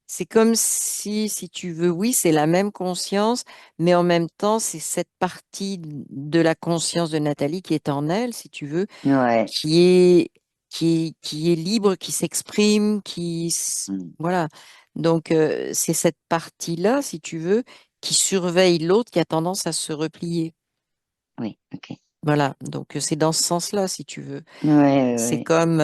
c'est comme si tu veux, oui, c'est la même conscience, mais en même temps, c'est cette partie de la conscience de Nathalie qui est en elle, si tu veux, ouais, qui est, qui est libre, qui s'exprime, mm, voilà. Donc, c'est cette partie-là, si tu veux, qui surveille l'autre qui a tendance à se replier. oui, ok, Voilà. Donc, c'est dans ce sens-là, si tu veux. ouais, ouais, C'est ouais. comme,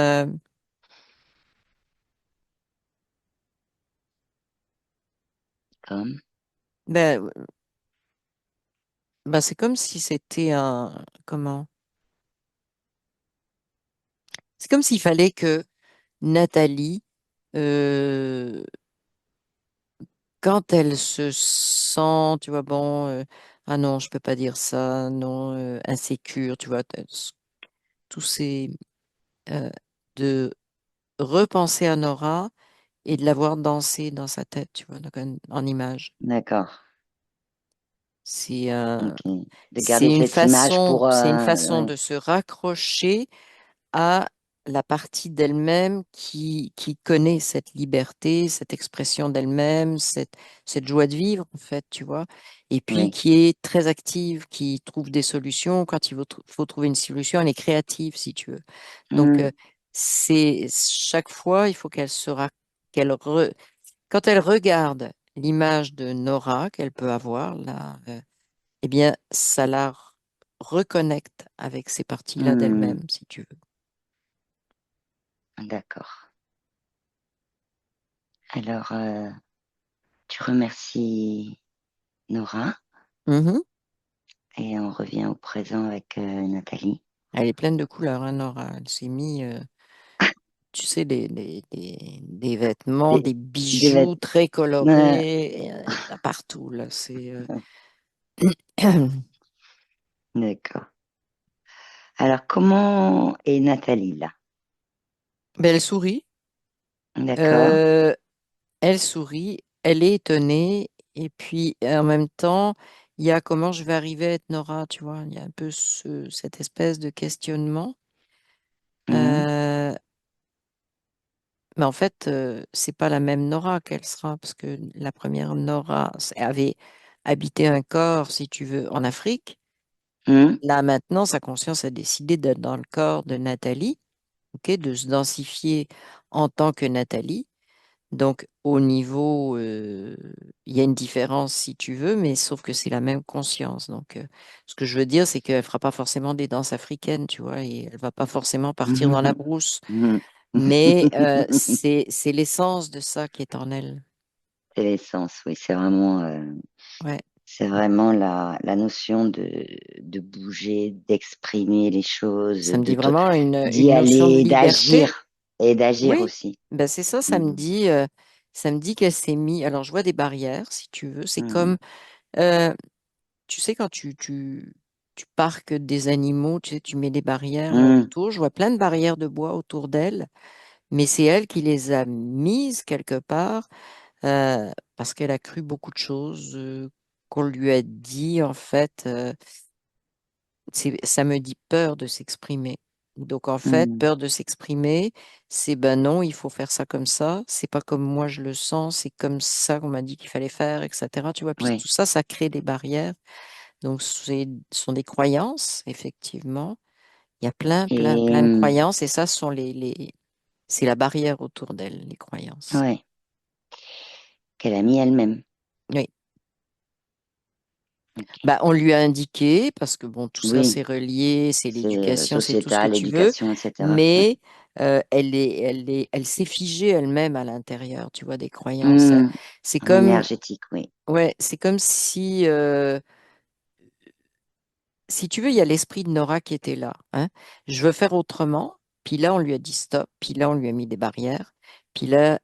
Comme, ben, c'est comme si c'était un, comment? C'est comme s'il fallait que Nathalie, euh, quand elle se sent, tu vois, bon, ah non, je peux pas dire ça, non, insécure, tu vois, tous ces, euh, de repenser à Nora et de la voir danser dans sa tête, tu vois, donc en image. d'accord, C'est ok. De garder cette image pour, c'est une façon ouais, de se raccrocher à la partie d'elle-même qui connaît cette liberté, cette expression d'elle-même, cette joie de vivre, en fait, tu vois, et puis oui, qui est très active, qui trouve des solutions. Quand il faut trouver une solution, elle est créative, si tu veux. Donc, mm, c'est chaque fois, il faut qu'elle quand elle regarde l'image de Nora qu'elle peut avoir, là, eh bien, ça la reconnecte avec ces parties-là mm, d'elle-même, si tu veux. d'accord. Alors, tu remercies Nora Mhm. et on revient au présent avec Nathalie. Elle est pleine de couleurs, hein, Nora. Elle s'est mis, tu sais, des vêtements, Des, des des bijoux vêtements. très colorés, il y en a partout, là. D'accord. Alors, comment est Nathalie là? Ben, elle sourit. D'accord. Euh, Elle sourit. Elle est étonnée. Et puis, en même temps, il y a comment je vais arriver à être Nora, tu vois. Il y a un peu cette espèce de questionnement. Mhm. Euh, mais en fait, c'est pas la même Nora qu'elle sera, parce que la première Nora avait habité un corps, si tu veux, en Afrique. Mhm. Là, maintenant, sa conscience a décidé d'être dans le corps de Nathalie, ok, de se densifier en tant que Nathalie. Donc, au niveau, il y a une différence, si tu veux, mais sauf que c'est la même conscience. Donc, ce que je veux dire, c'est qu'elle ne fera pas forcément des danses africaines, tu vois, et elle va pas forcément partir dans la brousse. Mhm. Mais c'est l'essence de ça qui est en elle. C'est l'essence, oui, Ouais. c'est vraiment la notion de bouger, d'exprimer les choses, Ça me dit vraiment d'y une notion de aller, liberté. d'agir et d'agir Oui, aussi. ben c'est ça, Mhm. ça me dit qu'elle s'est mis. Alors, je vois des barrières, si tu veux. C'est Mhm. comme, euh, tu sais, quand tu parques des animaux, tu sais, tu mets des barrières là Mhm. autour. Je vois plein de barrières de bois autour d'elle, mais c'est elle qui les a mises quelque part parce qu'elle a cru beaucoup de choses qu'on lui a dit, en fait. Ça me dit peur de s'exprimer. Donc en fait, Mhm. peur de s'exprimer, c'est ben non, il faut faire ça comme ça, c'est pas comme moi je le sens, c'est comme ça qu'on m'a dit qu'il fallait faire, etc. Tu vois, puis Oui. tout ça, ça crée des barrières. Donc ce sont des croyances, effectivement. Il y a plein, plein, Et plein de croyances et ça ce sont c'est la barrière autour d'elle, les croyances. ouais, qu'elle a mis elle-même. Oui. Ok. Bah, on lui a indiqué, parce que bon, tout ça c'est Oui, relié, c'est c'est l'éducation, c'est tout ce que sociétal, tu veux, l'éducation, etc. Ouais. mais elle s'est figée elle-même à l'intérieur, tu vois, des croyances. Mhm. C'est En comme, énergétique, oui. ouais, c'est comme si tu veux, il y a l'esprit de Nora qui était là, hein. Je veux faire autrement, Puis là, on lui a dit stop. Puis là, on lui a mis des barrières. Puis là,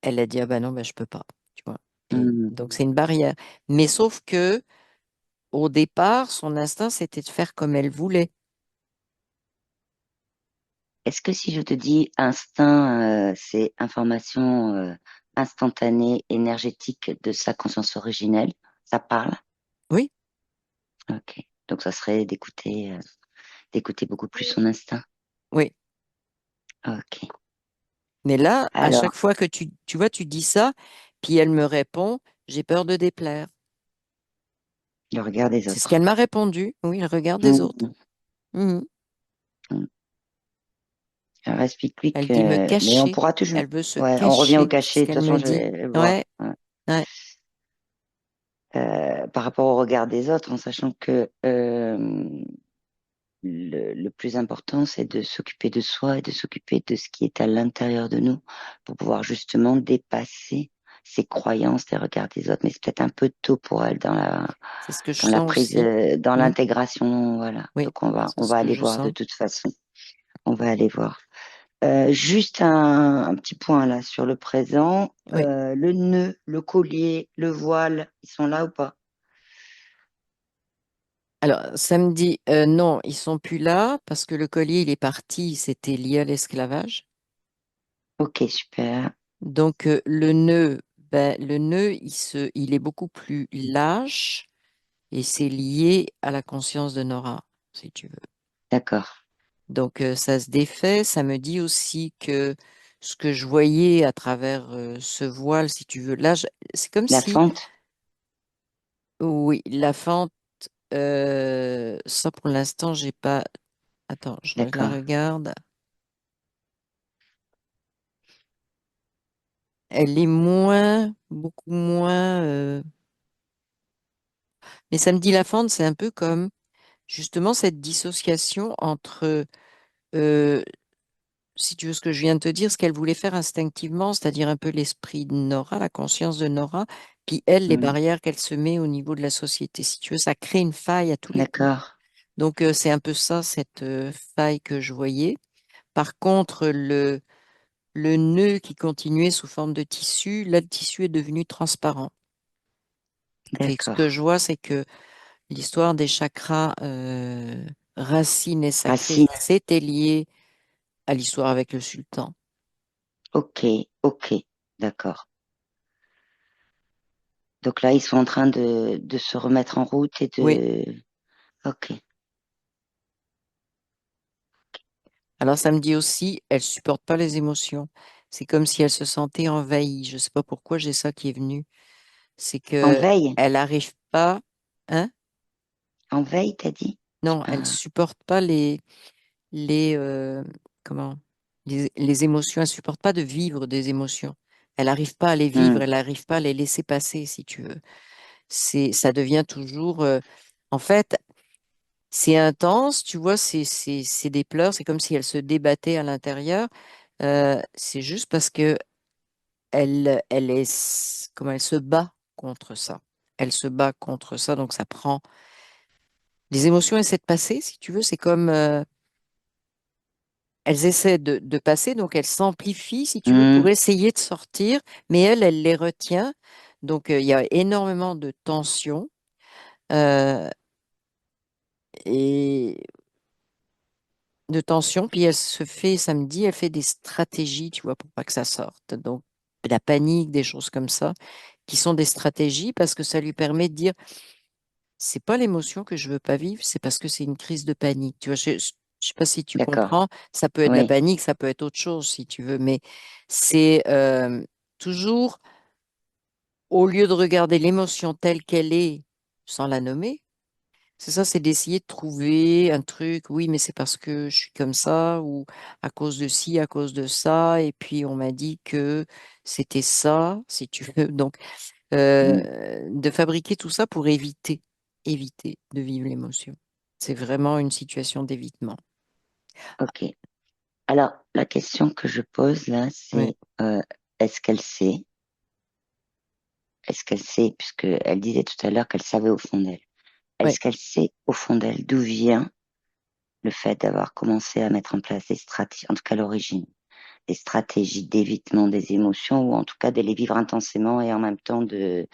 elle a dit, ah ben non, ben, je peux pas. Tu vois. Et Hmm. donc, c'est une barrière. Mais sauf que au départ, son instinct, c'était de faire comme elle voulait. Est-ce que si je te dis instinct, c'est information instantanée, énergétique de sa conscience originelle, ça parle? Oui, Ok. Donc ça serait d'écouter beaucoup plus son instinct. oui. Ok. Mais là, à Alors, chaque fois que tu vois, tu dis ça, puis elle me répond, j'ai peur de déplaire. le regard des C'est ce autres. qu'elle m'a répondu. Oui, elle regarde des autres. Hmm. Mhm. Hmm. Alors explique-lui Elle dit me que, mais on cacher. pourra toujours. Elle veut se Ouais, on revient au cacher. C'est ce cachet. De toute qu'elle façon, me je dit. vais le voir. Ouais, Ouais. ouais. Par rapport au regard des autres, en sachant que le plus important, c'est de s'occuper de soi et de s'occuper de ce qui est à l'intérieur de nous pour pouvoir justement dépasser ces croyances des regards des autres. Mais c'est peut-être un peu tôt pour elle C'est ce que je dans la sens prise, aussi. dans Mhm. l'intégration. Voilà. Oui, Donc on va, c'est on ce va que aller je voir de sens. toute façon. On va aller voir. Juste un petit point là sur le présent. Oui. Le nœud, le collier, le voile, ils sont là ou pas? Alors, samedi, non, ils sont plus là parce que le collier, il est parti. C'était lié à l'esclavage. Ok, super. Donc, le nœud, il est beaucoup plus lâche et c'est lié à la conscience de Nora, si tu veux. D'accord. Donc, ça se défait. Ça me dit aussi que ce que je voyais à travers ce voile, si tu veux, là, c'est comme La si, fente? oui, la fente, ça pour l'instant, j'ai pas. Attends, la D'accord. regarde. Elle est moins, beaucoup moins. Mais ça me dit la fente, c'est un peu comme justement cette dissociation entre, euh, si tu veux ce que je viens de te dire, ce qu'elle voulait faire instinctivement, c'est-à-dire un peu l'esprit de Nora, la conscience de Nora, puis elle, les Hmm. barrières qu'elle se met au niveau de la société. Si tu veux, ça crée une faille à tous les coups. D'accord. Donc, c'est un peu ça, cette faille que je voyais. Par contre, le nœud qui continuait sous forme de tissu, là, le tissu est devenu transparent. Fait que ce que D'accord. je vois, c'est que l'histoire des chakras racines et sacrés, Racine. c'était lié à l'histoire avec le sultan. Ok. Ok. D'accord. Donc là, ils sont en train de se remettre en route et Oui. de. Ok. Alors ça me dit aussi, elle supporte pas les émotions. C'est comme si elle se sentait envahie. Je sais pas pourquoi j'ai ça qui est venu. C'est En que veille. elle arrive pas, hein? En veille, t'as dit? J'ai Non, elle pas. supporte pas les comment les émotions. Elle supporte pas de vivre des émotions. Elle n'arrive pas à les vivre. Hmm. Elle n'arrive pas à les laisser passer, si tu veux. Ça devient toujours. En fait, c'est intense. Tu vois, c'est des pleurs. C'est comme si elle se débattait à l'intérieur. C'est juste parce que comment elle se bat contre ça. Elle se bat contre ça, donc ça prend. Les émotions essaient de passer, si tu veux. C'est comme elles essaient de passer, donc elles s'amplifient, si tu veux, pour Hmm. essayer de sortir, mais elle les retient. Donc il y a énormément de tension. euh, et puis elle se fait, samedi, elle fait des stratégies, tu vois, pour pas que ça sorte. Donc, de la panique, des choses comme ça, qui sont des stratégies parce que ça lui permet de dire, c'est pas l'émotion que je veux pas vivre, c'est parce que c'est une crise de panique. Tu vois, je sais pas si tu D'accord. comprends, ça peut être la Oui. panique, ça peut être autre chose si tu veux, mais c'est toujours, au lieu de regarder l'émotion telle qu'elle est, sans la nommer, c'est ça, c'est d'essayer de trouver un truc, oui, mais c'est parce que je suis comme ça, ou à cause de ci, à cause de ça, et puis on m'a dit que c'était ça, si tu veux. Donc, Hmm. de fabriquer tout ça pour éviter de vivre l'émotion. C'est vraiment une situation d'évitement. Ok. Alors, la question que je pose là, Oui, c'est est-ce qu'elle sait? Est-ce qu'elle sait, puisque elle disait tout à l'heure qu'elle savait au fond d'elle. oui. Est-ce qu'elle sait au fond d'elle d'où vient le fait d'avoir commencé à mettre en place des stratégies, en tout cas à l'origine, des stratégies d'évitement des émotions ou en tout cas de les vivre intensément et en même temps de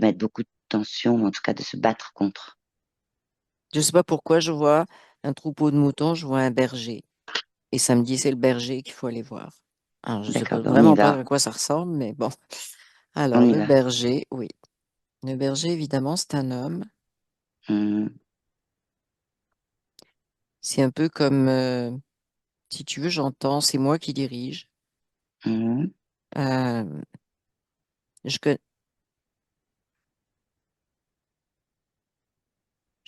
mettre beaucoup de tension, ou en tout cas de se battre contre. Je sais pas pourquoi je vois un troupeau de moutons, je vois un berger. Et ça me dit c'est le berger qu'il faut aller voir. Alors, je sais D'accord, pas, ben on y vraiment pas va, à quoi ça ressemble, mais bon. Alors, on y le va. berger, oui. Le berger, évidemment, c'est un homme. Mhm, C'est un peu comme, si tu veux, j'entends, c'est moi qui dirige. mhm. Euh, je, con-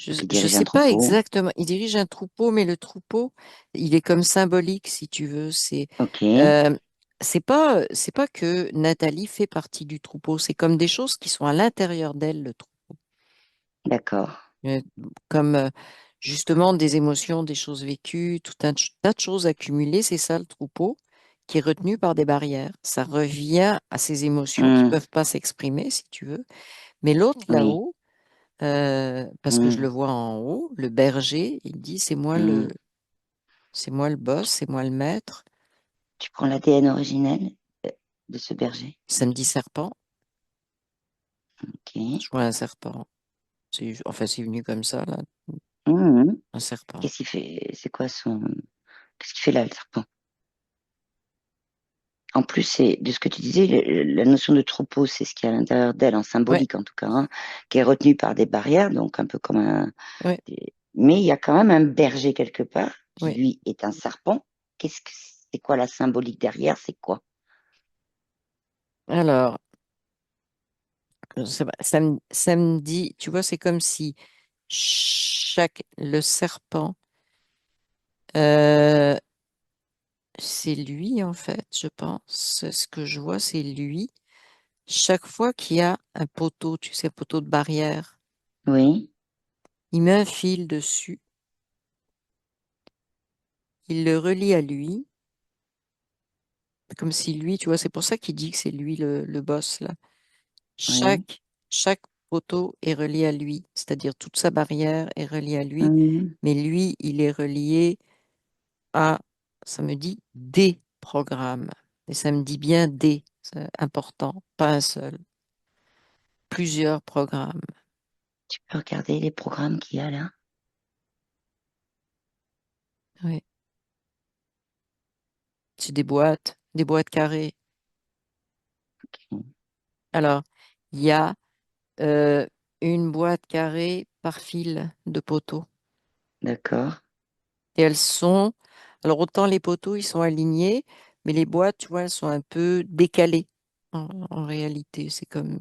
Donc il je dirige un sais pas troupeau. exactement. Il dirige un troupeau, mais le troupeau, il est comme symbolique, si tu veux. Ok, Euh, c'est pas que Nathalie fait partie du troupeau. C'est comme des choses qui sont à l'intérieur d'elle, le troupeau. d'accord. Euh, Comme justement des émotions, des choses vécues, tout un tas de choses accumulées. C'est ça, le troupeau, qui est retenu par des barrières. Ça revient à ces émotions qui Mhm, peuvent pas s'exprimer, si tu veux. Mais l'autre oui. là-haut, parce que je le Mhm, vois en haut, le berger, il dit, mhm. c'est moi le boss, c'est moi le maître. Tu prends l'ADN originel de ce berger. Ça me dit serpent. Ok. Je vois un serpent. Enfin, c'est venu comme ça, là, Mhm. un serpent. Qu'est-ce qu'il fait? C'est quoi son... Qu'est-ce qu'il fait là, le serpent? En plus, c'est de ce que tu disais, la notion de troupeau, c'est ce qui est à l'intérieur d'elle, en Ouais, symbolique en tout cas, hein, qui est retenu par des barrières, donc un peu comme un. ouais, Mais il y a quand même un berger quelque part qui ouais. lui est un serpent. Qu'est-ce que c'est quoi la symbolique derrière? C'est quoi? Alors, je sais pas, ça me dit, tu vois, c'est comme si le serpent, euh, c'est lui, en fait, je pense. Ce que je vois, c'est lui. Chaque fois qu'il y a un poteau, tu sais, un poteau de barrière, Oui, il met un fil dessus, il le relie à lui, comme si lui, tu vois, c'est pour ça qu'il dit que c'est lui le boss, là. oui. Chaque poteau est relié à lui, c'est-à-dire toute sa barrière est reliée à lui, Mhm. mais lui, il est relié à, ça me dit, des programmes. Et ça me dit bien des, c'est important, pas un seul, plusieurs programmes. Tu peux regarder les programmes qu'il y a là. Oui. C'est des boîtes carrées. Ok, Alors, il y a euh, une boîte carrée par fil de poteaux. d'accord. Et elles sont, alors autant les poteaux, ils sont alignés, mais les boîtes, tu vois, elles sont un peu décalées. En réalité, c'est comme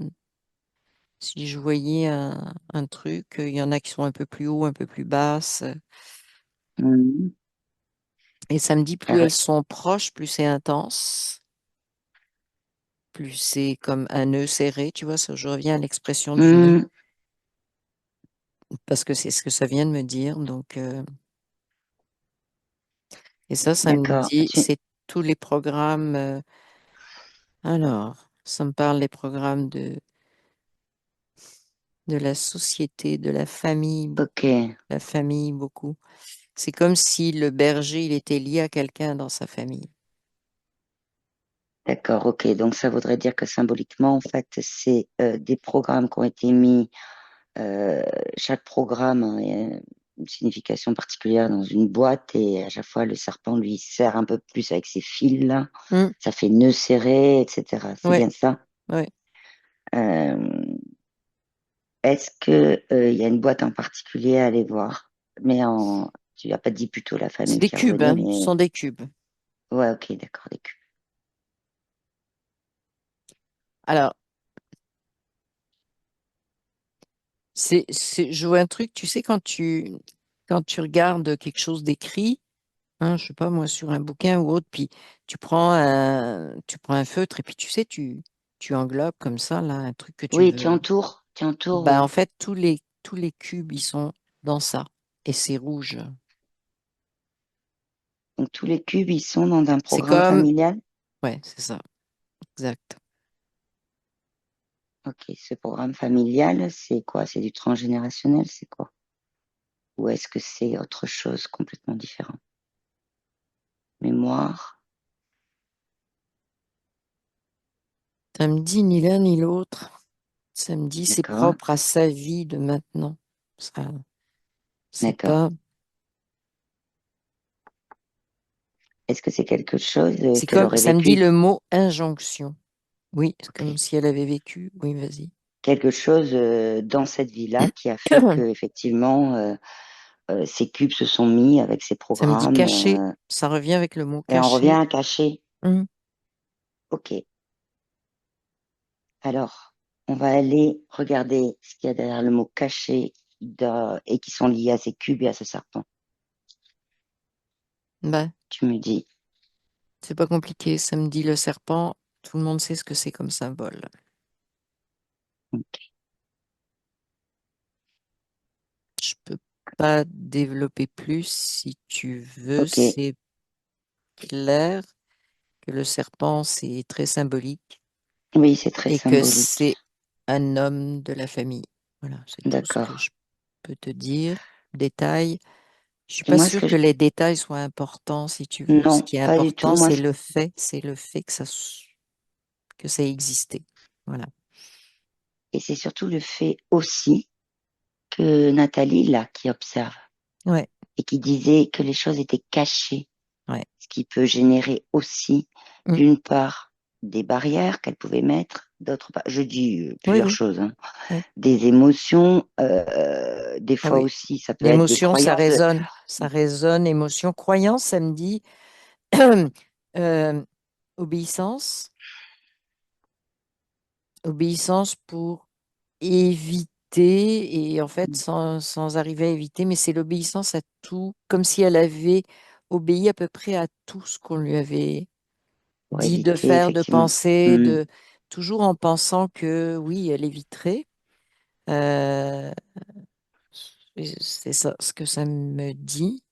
si je voyais un truc, il y en a qui sont un peu plus haut, un peu plus basses. Mhm. Et ça me dit, plus Alors, elles sont proches, plus c'est intense, plus c'est comme un nœud serré, tu vois, ça, je reviens à l'expression du nœud, mhm, parce que c'est ce que ça vient de me dire. Donc, et ça me d'accord. dit, c'est tous les programmes. Alors, ça me parle des programmes de la société, de Ok, la famille beaucoup. C'est comme si le berger, il était lié à quelqu'un dans sa famille. d'accord, ok. Donc ça voudrait dire que symboliquement, en fait, c'est des programmes qui ont été mis. euh, Chaque programme a une signification particulière dans une boîte et à chaque fois le serpent lui serre un peu plus avec ses fils là. Hmm, Ça fait nœud serré, etc. C'est ouais, bien ça. ouais. Euh, Est-ce que il y a une boîte en particulier à aller voir? Mais en, tu n'as pas dit plutôt la C'est famille des qui cubes, revenait, hein. Ce mais sont des cubes. ouais, ok, d'accord, les cubes. Alors, je vois un truc, tu sais, quand tu regardes quelque chose d'écrit, hein, je sais pas moi, sur un bouquin ou autre, puis tu prends un feutre et puis tu sais, tu englobes comme ça, là, un truc que tu Oui, veux. tu entoures, Ben, en oui. fait, tous les cubes, ils sont dans ça. Et c'est rouge. Donc tous les cubes, ils sont dans un C'est programme comme, familial. ouais, c'est ça, exact. Ok, ce programme familial, c'est quoi? C'est du transgénérationnel, c'est quoi? ou est-ce que c'est autre chose complètement différent? Mémoire, Ça me dit ni l'un ni l'autre. Ça me dit c'est d'accord, propre à sa vie de maintenant. Ça, c'est d'accord. pas. Est-ce que c'est quelque chose C'est qu'elle comme aurait ça me dit vécu, le mot injonction. Oui, c'est ok, comme si elle avait vécu. Oui, vas-y. quelque chose dans cette vie-là qui a fait que effectivement ces cubes se sont mis avec ces Ça me dit programmes caché. Ça revient avec le mot et on revient caché. à cacher. Hum, Ok, alors on va aller regarder ce qu'il y a derrière le mot caché et qui sont liés à ces cubes et à ce serpent. Ben, Tu me dis, c'est pas compliqué. Ça me dit le serpent. Tout le monde sait ce que c'est comme symbole. ok, Je peux pas développer plus si tu veux. ok. C'est clair que le serpent, c'est très symbolique Oui, c'est très et que symbolique. c'est un homme de la famille. Voilà, c'est tout ce que D'accord. je peux te dire. Détail. Je suis Et pas moi, ce sûre que que les détails soient importants, si tu veux. Ce non, qui est pas du tout. important, c'est le fait que ça existait. Voilà. Et c'est surtout le fait aussi que Nathalie, là, qui observe Ouais, et qui disait que les choses étaient cachées, ouais. ce qui peut générer aussi, Mm. d'une part, des barrières qu'elle pouvait mettre, d'autre part, je dis Oui, plusieurs oui, choses, hein, oui. des émotions, des Ah fois oui. aussi, ça peut être des L'émotion, ça croyances. résonne. Ça résonne. Émotion. Croyance, ça me dit euh, obéissance. Obéissance pour éviter, et en fait, sans arriver à éviter, mais c'est l'obéissance à tout, comme si elle avait obéi à peu près à tout ce qu'on lui avait Pour dit de éviter, faire, de effectivement. penser, Hmm. toujours en pensant que oui, elle éviterait. Euh, c'est ça ce que ça me dit.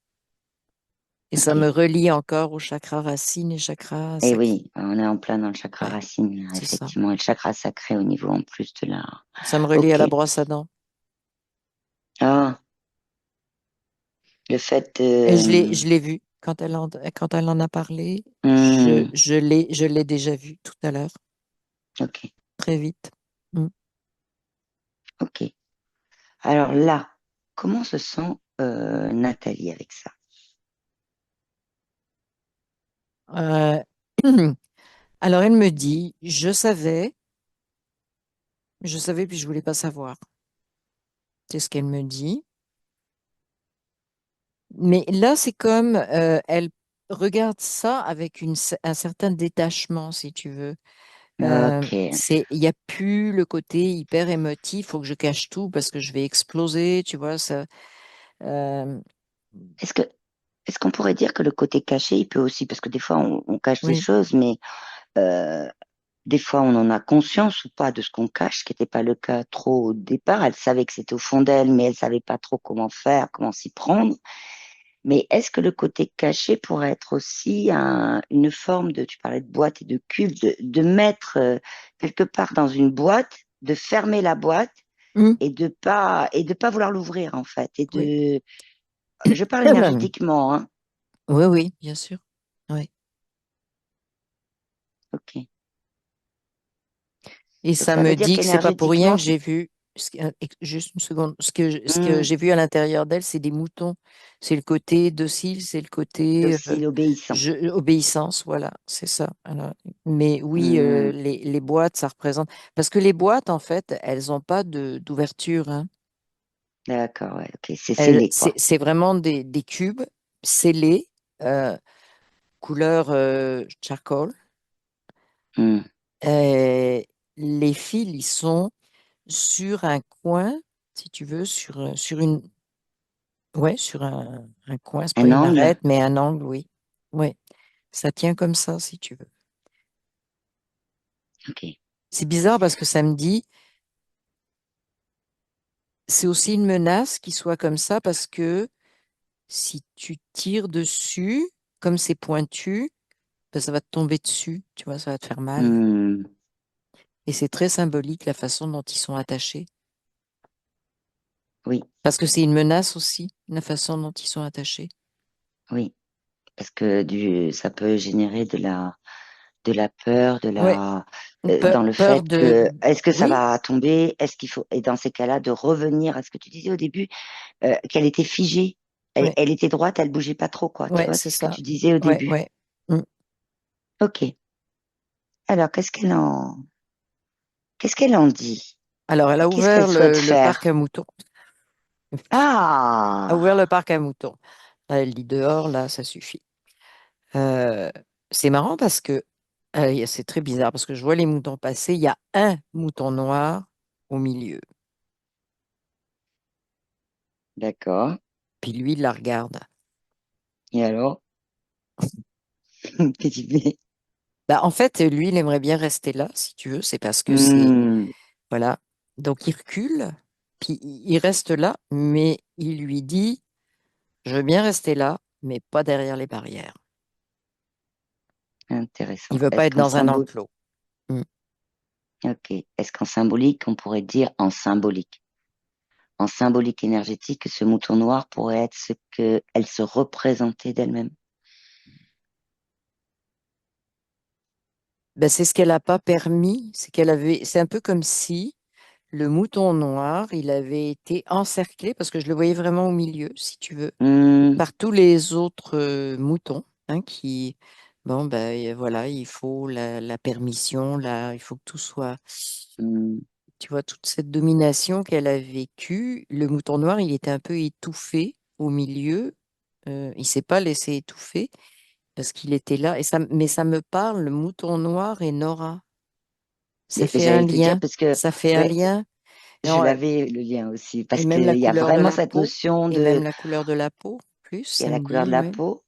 Et ça Ok. me relie encore au chakra racine et chakra Et sacré. oui, on est en plein dans le chakra Ouais, racine, là, c'est ça. effectivement, et le chakra sacré au niveau en plus de la. Ça me relie à Ok. la brosse à dents. Ah, le fait Et de. je l'ai vu quand elle en a parlé. Hmm, Je l'ai déjà vu tout à l'heure, ok, très vite. Mm. ok. Alors là, comment se sent Nathalie avec ça? Euh, alors elle me dit, je savais, puis je voulais pas savoir. C'est ce qu'elle me dit. Mais là, c'est comme elle regarde ça avec un certain détachement, si tu veux. Ok. Il n'y a plus le côté hyper émotif, faut que je cache tout parce que je vais exploser, tu vois, ça. euh, Est-ce que est-ce qu'on pourrait dire que le côté caché, il peut aussi, parce que des fois on cache des oui, choses, mais euh, des fois on en a conscience ou pas de ce qu'on cache, ce qui n'était pas le cas trop au départ. Elle savait que c'était au fond d'elle, mais elle savait pas trop comment faire, comment s'y prendre. Mais est-ce que le côté caché pourrait être aussi une forme de, tu parlais de boîte et de cube, de mettre quelque part dans une boîte, de fermer la boîte Mm. et de pas vouloir l'ouvrir en fait, Oui. je parle énergétiquement, hein. Oui, oui, bien sûr. Oui. Ok. Et Donc ça ça veut me dire dit que c'est pas pour rien qu'énergétiquement, que j'ai vu, juste une seconde, ce que hmm, j'ai vu à l'intérieur d'elle, c'est des moutons. C'est le côté docile, c'est le côté docile, obéissant. obéissance, voilà, c'est ça. Alors, mais oui, Hmm, les boîtes, ça représente. Parce que les boîtes, en fait, elles n'ont pas d'ouverture, hein. d'accord, ouais, ok, c'est scellé quoi. C'est vraiment des cubes scellés, euh, couleur charcoal. Hmm, Et les fils, ils sont sur un coin, si tu veux, sur ouais, sur un coin, c'est pas un une angle, arête, mais un angle, oui. Ouais, ça tient comme ça, si tu veux. ok. C'est bizarre parce que ça me dit, c'est aussi une menace qui soit comme ça parce que si tu tires dessus, comme c'est pointu, ben, ça va te tomber dessus, tu vois, ça va te faire mal. Hmm, Et c'est très symbolique la façon dont ils sont attachés. Oui, Parce que c'est une menace aussi, la façon dont ils sont attachés. oui. Parce que ça peut générer de la peur, Ouais, dans le peur fait de... que, est-ce que ça Oui, va tomber? Est-ce qu'il faut, et dans ces cas-là, de revenir à ce que tu disais au début, qu'elle était figée. ouais, Elle était droite, elle bougeait pas trop, quoi. Tu ouais, vois, c'est c'est ce que ça. tu disais au Ouais, début. ouais. Mm. Ok. Alors, qu'est-ce qu'elle en dit? Alors, elle a Qu'est-ce qu'elle ouvert souhaite le parc faire? à moutons. A Ah, ouvert le parc à moutons. Là, elle dit dehors, là, ça suffit. Euh, c'est marrant parce que c'est très bizarre parce que je vois les moutons passer. Il y a un mouton noir au milieu. d'accord. Puis lui, il la regarde. Et alors? Qu'est-ce qu'il fait? Bah, en fait, lui, il aimerait bien rester là, si tu veux. C'est parce que c'est. Hmm, Voilà. Donc, il recule, puis il reste là, mais il lui dit, je veux bien rester là, mais pas derrière les barrières. intéressant. Il veut pas être dans un enclos. Mm. Ok. Est-ce qu'en symbolique, on pourrait dire en symbolique énergétique, ce mouton noir pourrait être ce que elle se représentait d'elle-même? Ben, c'est ce qu'elle n'a pas permis. C'est qu'elle avait. C'est un peu comme si le mouton noir, il avait été encerclé, parce que je le voyais vraiment au milieu, si tu veux, Hmm, par tous les autres moutons, hein, qui, bon, ben voilà, il faut la permission, là, il faut que tout soit, hmm, tu vois, toute cette domination qu'elle a vécue. Le mouton noir, il était un peu étouffé au milieu. Il s'est pas laissé étouffer parce qu'il était là. Mais ça me parle, le mouton noir et Nora. Ça mais fait un j'allais te dire lien. parce que Ça fait un ouais, lien. je Non, l'avais le lien aussi et parce même la qu'il y a couleur de vraiment la cette peau. notion Et de même la couleur de la peau, plus, il y a ça la me couleur de dit, la oui. peau,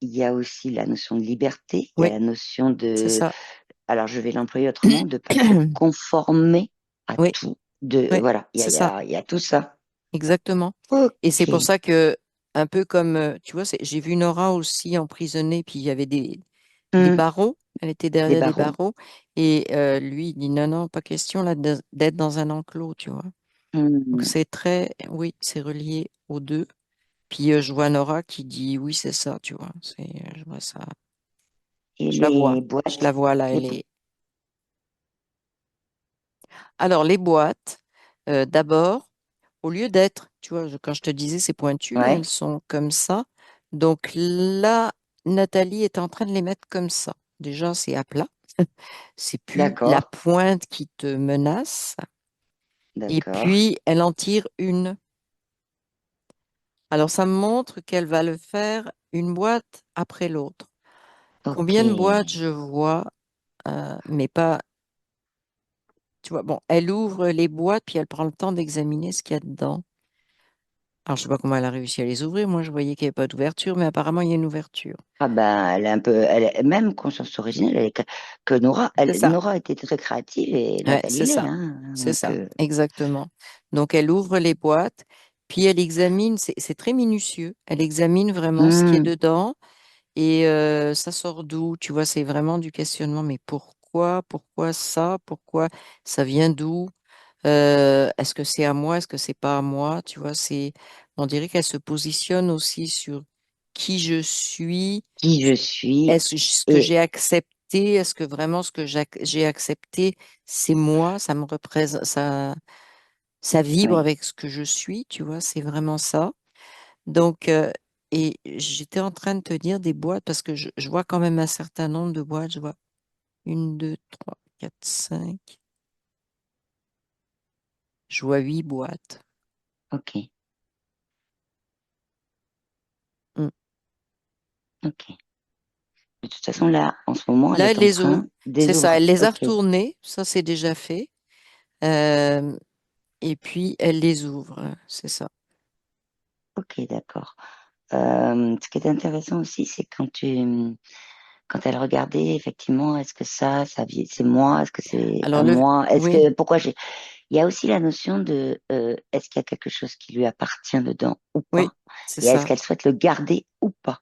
il y a aussi la notion de liberté, il y a Oui, la notion c'est de ça. alors je vais l'employer autrement, de pas se conformer à Oui, tout, de oui, voilà, c'est ça, il y a tout ça. exactement. Et c'est pour Ok. ça que, un peu comme, tu vois, j'ai vu Nora aussi emprisonnée, puis il y avait des Hmm, barreaux, elle était des derrière des barreaux. barreaux, et lui, il dit non, non, pas question là d'être dans un enclos, tu vois. Donc Hmm. c'est très, oui, c'est relié aux deux. Puis je vois Nora qui dit oui, c'est ça, tu vois. Je vois ça. Et Je la vois. les Je la boîtes, vois là, les elle bo- est. Alors les boîtes, d'abord, au lieu d'être, tu vois, quand je te disais c'est pointu, là, elles ouais, sont comme ça. Donc là, Nathalie est en train de les mettre comme ça. Déjà, c'est à plat. C'est plus la d'accord, pointe qui te menace. Et d'accord, puis, elle en tire une. Alors, ça me montre qu'elle va le faire une boîte après l'autre. ok. Combien de boîtes je vois, mais pas, tu vois, bon, elle ouvre les boîtes, puis elle prend le temps d'examiner ce qu'il y a dedans. Alors, je sais pas comment elle a réussi à les ouvrir. Moi, je voyais qu'il n'y avait pas d'ouverture, mais apparemment, il y a une ouverture. Ah ben, elle est un peu, elle est, même conscience originelle, que Nora, C'est ça. Nora était très créative et Ouais, Nathalie c'est l'est, ça. hein. C'est Donc, ça. Exactement. Donc, elle ouvre les boîtes, puis elle examine, c'est très minutieux. Elle examine vraiment ce qui est hmm, dedans et ça sort d'où? Tu vois, c'est vraiment du questionnement. Mais pourquoi? Pourquoi ça? Pourquoi ça vient d'où? Est-ce que c'est à moi? Est-ce que c'est pas à moi? Tu vois, on dirait qu'elle se positionne aussi sur qui je suis. qui je suis Est-ce que ce que et j'ai accepté? Est-ce que vraiment ce que j'ai accepté, c'est moi? Ça me représente, ça vibre oui, avec ce que je suis, tu vois, c'est vraiment ça. Donc, et j'étais en train de te dire des boîtes parce que je vois quand même un certain nombre de boîtes. Je vois une, deux, trois, quatre, cinq. Je vois 8 boîtes. ok, Mm. ok. De toute façon, là, en ce moment, elle Là, est elle en les train ouvre. C'est des ça, ouvre. elle les a Ok, retournées. Ça, c'est déjà fait. Euh, et puis, elle les ouvre. C'est ça. ok, d'accord. Ce qui est intéressant aussi, c'est quand elle regardait, effectivement, est-ce que c'est moi, est-ce que c'est Alors, à moi, oui, pourquoi il y a aussi la notion de, est-ce qu'il y a quelque chose qui lui appartient dedans ou oui, pas? c'est Et est-ce ça. qu'elle souhaite le garder ou pas?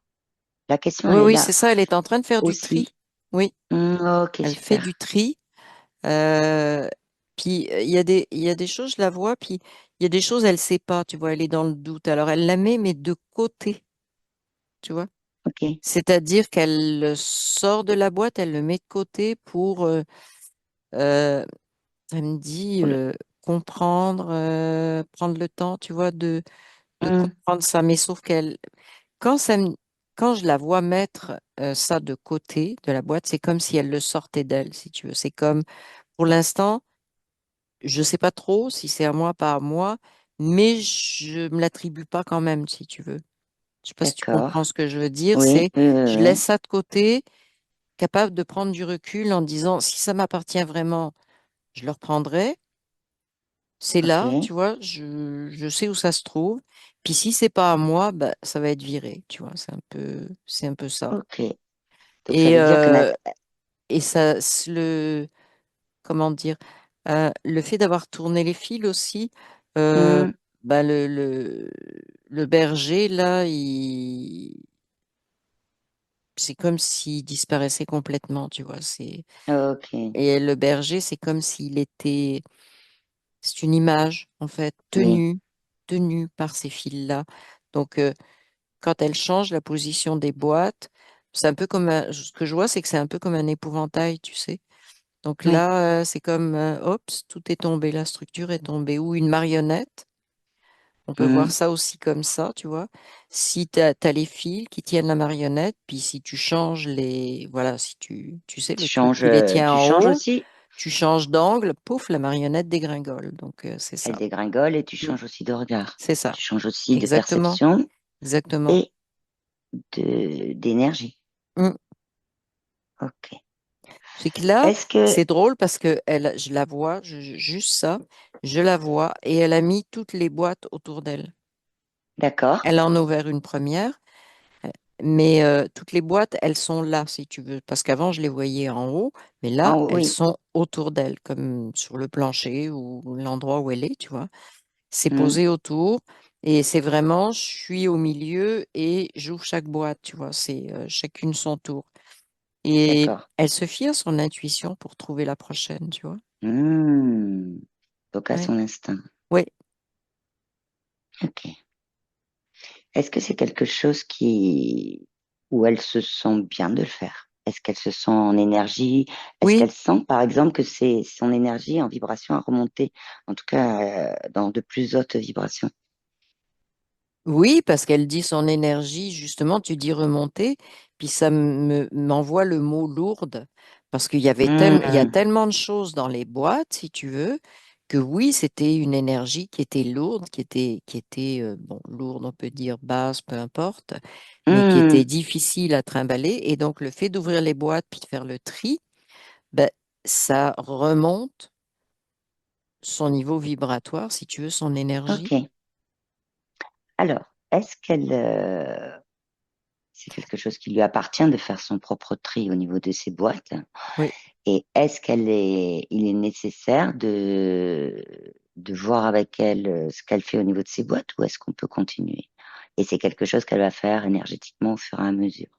La question, Oui, elle est oui, là c'est ça. Elle est en train de faire du aussi. tri. Oui, Ok, elle fait du super. tri. Puis il y a des choses, je la vois, puis il y a des choses, elle sait pas, tu vois, elle est dans le doute. Alors elle la met, mais de côté, tu vois. Ok. C'est-à-dire qu'elle le sort de la boîte, elle le met de côté pour, euh, elle me dit, Oula. comprendre, prendre le temps, tu vois, de Hum, comprendre ça. Mais sauf qu'elle, quand ça me- quand je la vois mettre ça de côté de la boîte, c'est comme si elle le sortait d'elle, si tu veux. C'est comme, pour l'instant, je sais pas trop si c'est à moi, pas à moi, mais je me l'attribue pas quand même, si tu veux. Je sais pas si tu d'accord. comprends ce que je veux dire. Oui, C'est, oui, oui, je laisse oui. ça de côté, capable de prendre du recul en disant, si ça m'appartient vraiment, je le reprendrai. C'est là, Ok, tu vois, je sais où ça se trouve. Puis si c'est pas à moi, bah, ça va être viré, tu vois. C'est un peu ça. ok. Donc ça Et, veut dire que et ça, comment dire, le fait d'avoir tourné les fils aussi, euh, hum, bah, le berger, là, c'est comme s'il disparaissait complètement, tu vois. ok, Et le berger, c'est comme s'il était, c'est une image, en fait, oui, tenue par ces fils-là. Donc, quand elle change la position des boîtes, c'est un peu comme ce que je vois, c'est que c'est un peu comme un épouvantail, tu sais. Donc oui, là, c'est comme, oups, tout est tombé, la structure est tombée. Ou une marionnette, on peut voir hum. ça aussi comme ça, tu vois. Si tu as, les fils qui tiennent la marionnette, puis si tu changes les, voilà, si tu sais, le truc qui les tient Tu en changes haut, aussi, tu changes d'angle, pouf, la marionnette dégringole. Donc, c'est elle ça. dégringole et tu Mm. changes aussi de regard. C'est ça. Tu changes aussi de Exactement. perception Exactement. et d'énergie. Mm. Ok. C'est que là, Est-ce que, c'est drôle parce que je la vois, juste ça, je la vois et elle a mis toutes les boîtes autour d'elle. d'accord, Elle en a ouvert une première, euh, mais toutes les boîtes, elles sont là, si tu veux, parce qu'avant, je les voyais en haut, mais là, elles oui, sont autour d'elle, comme sur le plancher ou l'endroit où elle est, tu vois. C'est hum, posé autour et c'est vraiment, je suis au milieu et j'ouvre chaque boîte, tu vois, c'est chacune son tour. Et d'accord. elle se fie à son intuition pour trouver la prochaine, tu vois. Hum. Donc à Ouais. son instinct. Oui, Ok. Est-ce que c'est quelque chose où elle se sent bien de le faire? Est-ce qu'elle se sent en énergie? Est-ce oui, qu'elle sent, par exemple, que c'est son énergie en vibration à remonter, en tout cas, dans de plus hautes vibrations? oui, parce qu'elle dit son énergie, justement, tu dis remonter, puis ça m'envoie le mot lourde, parce il y a Hum, tellement de choses dans les boîtes, si tu veux, que oui, c'était une énergie qui était lourde, qui était bon, lourde, on peut dire basse, peu importe, mais qui était hum, difficile à trimballer. Et donc, le fait d'ouvrir les boîtes puis de faire le tri, ben, ça remonte son niveau vibratoire, si tu veux, son énergie. ok. Alors, est-ce qu'elle, c'est quelque chose qui lui appartient de faire son propre tri au niveau de ses boîtes? Oui. Et il est nécessaire de voir avec elle ce qu'elle fait au niveau de ses boîtes ou est-ce qu'on peut continuer? Et c'est quelque chose qu'elle va faire énergétiquement au fur et à mesure.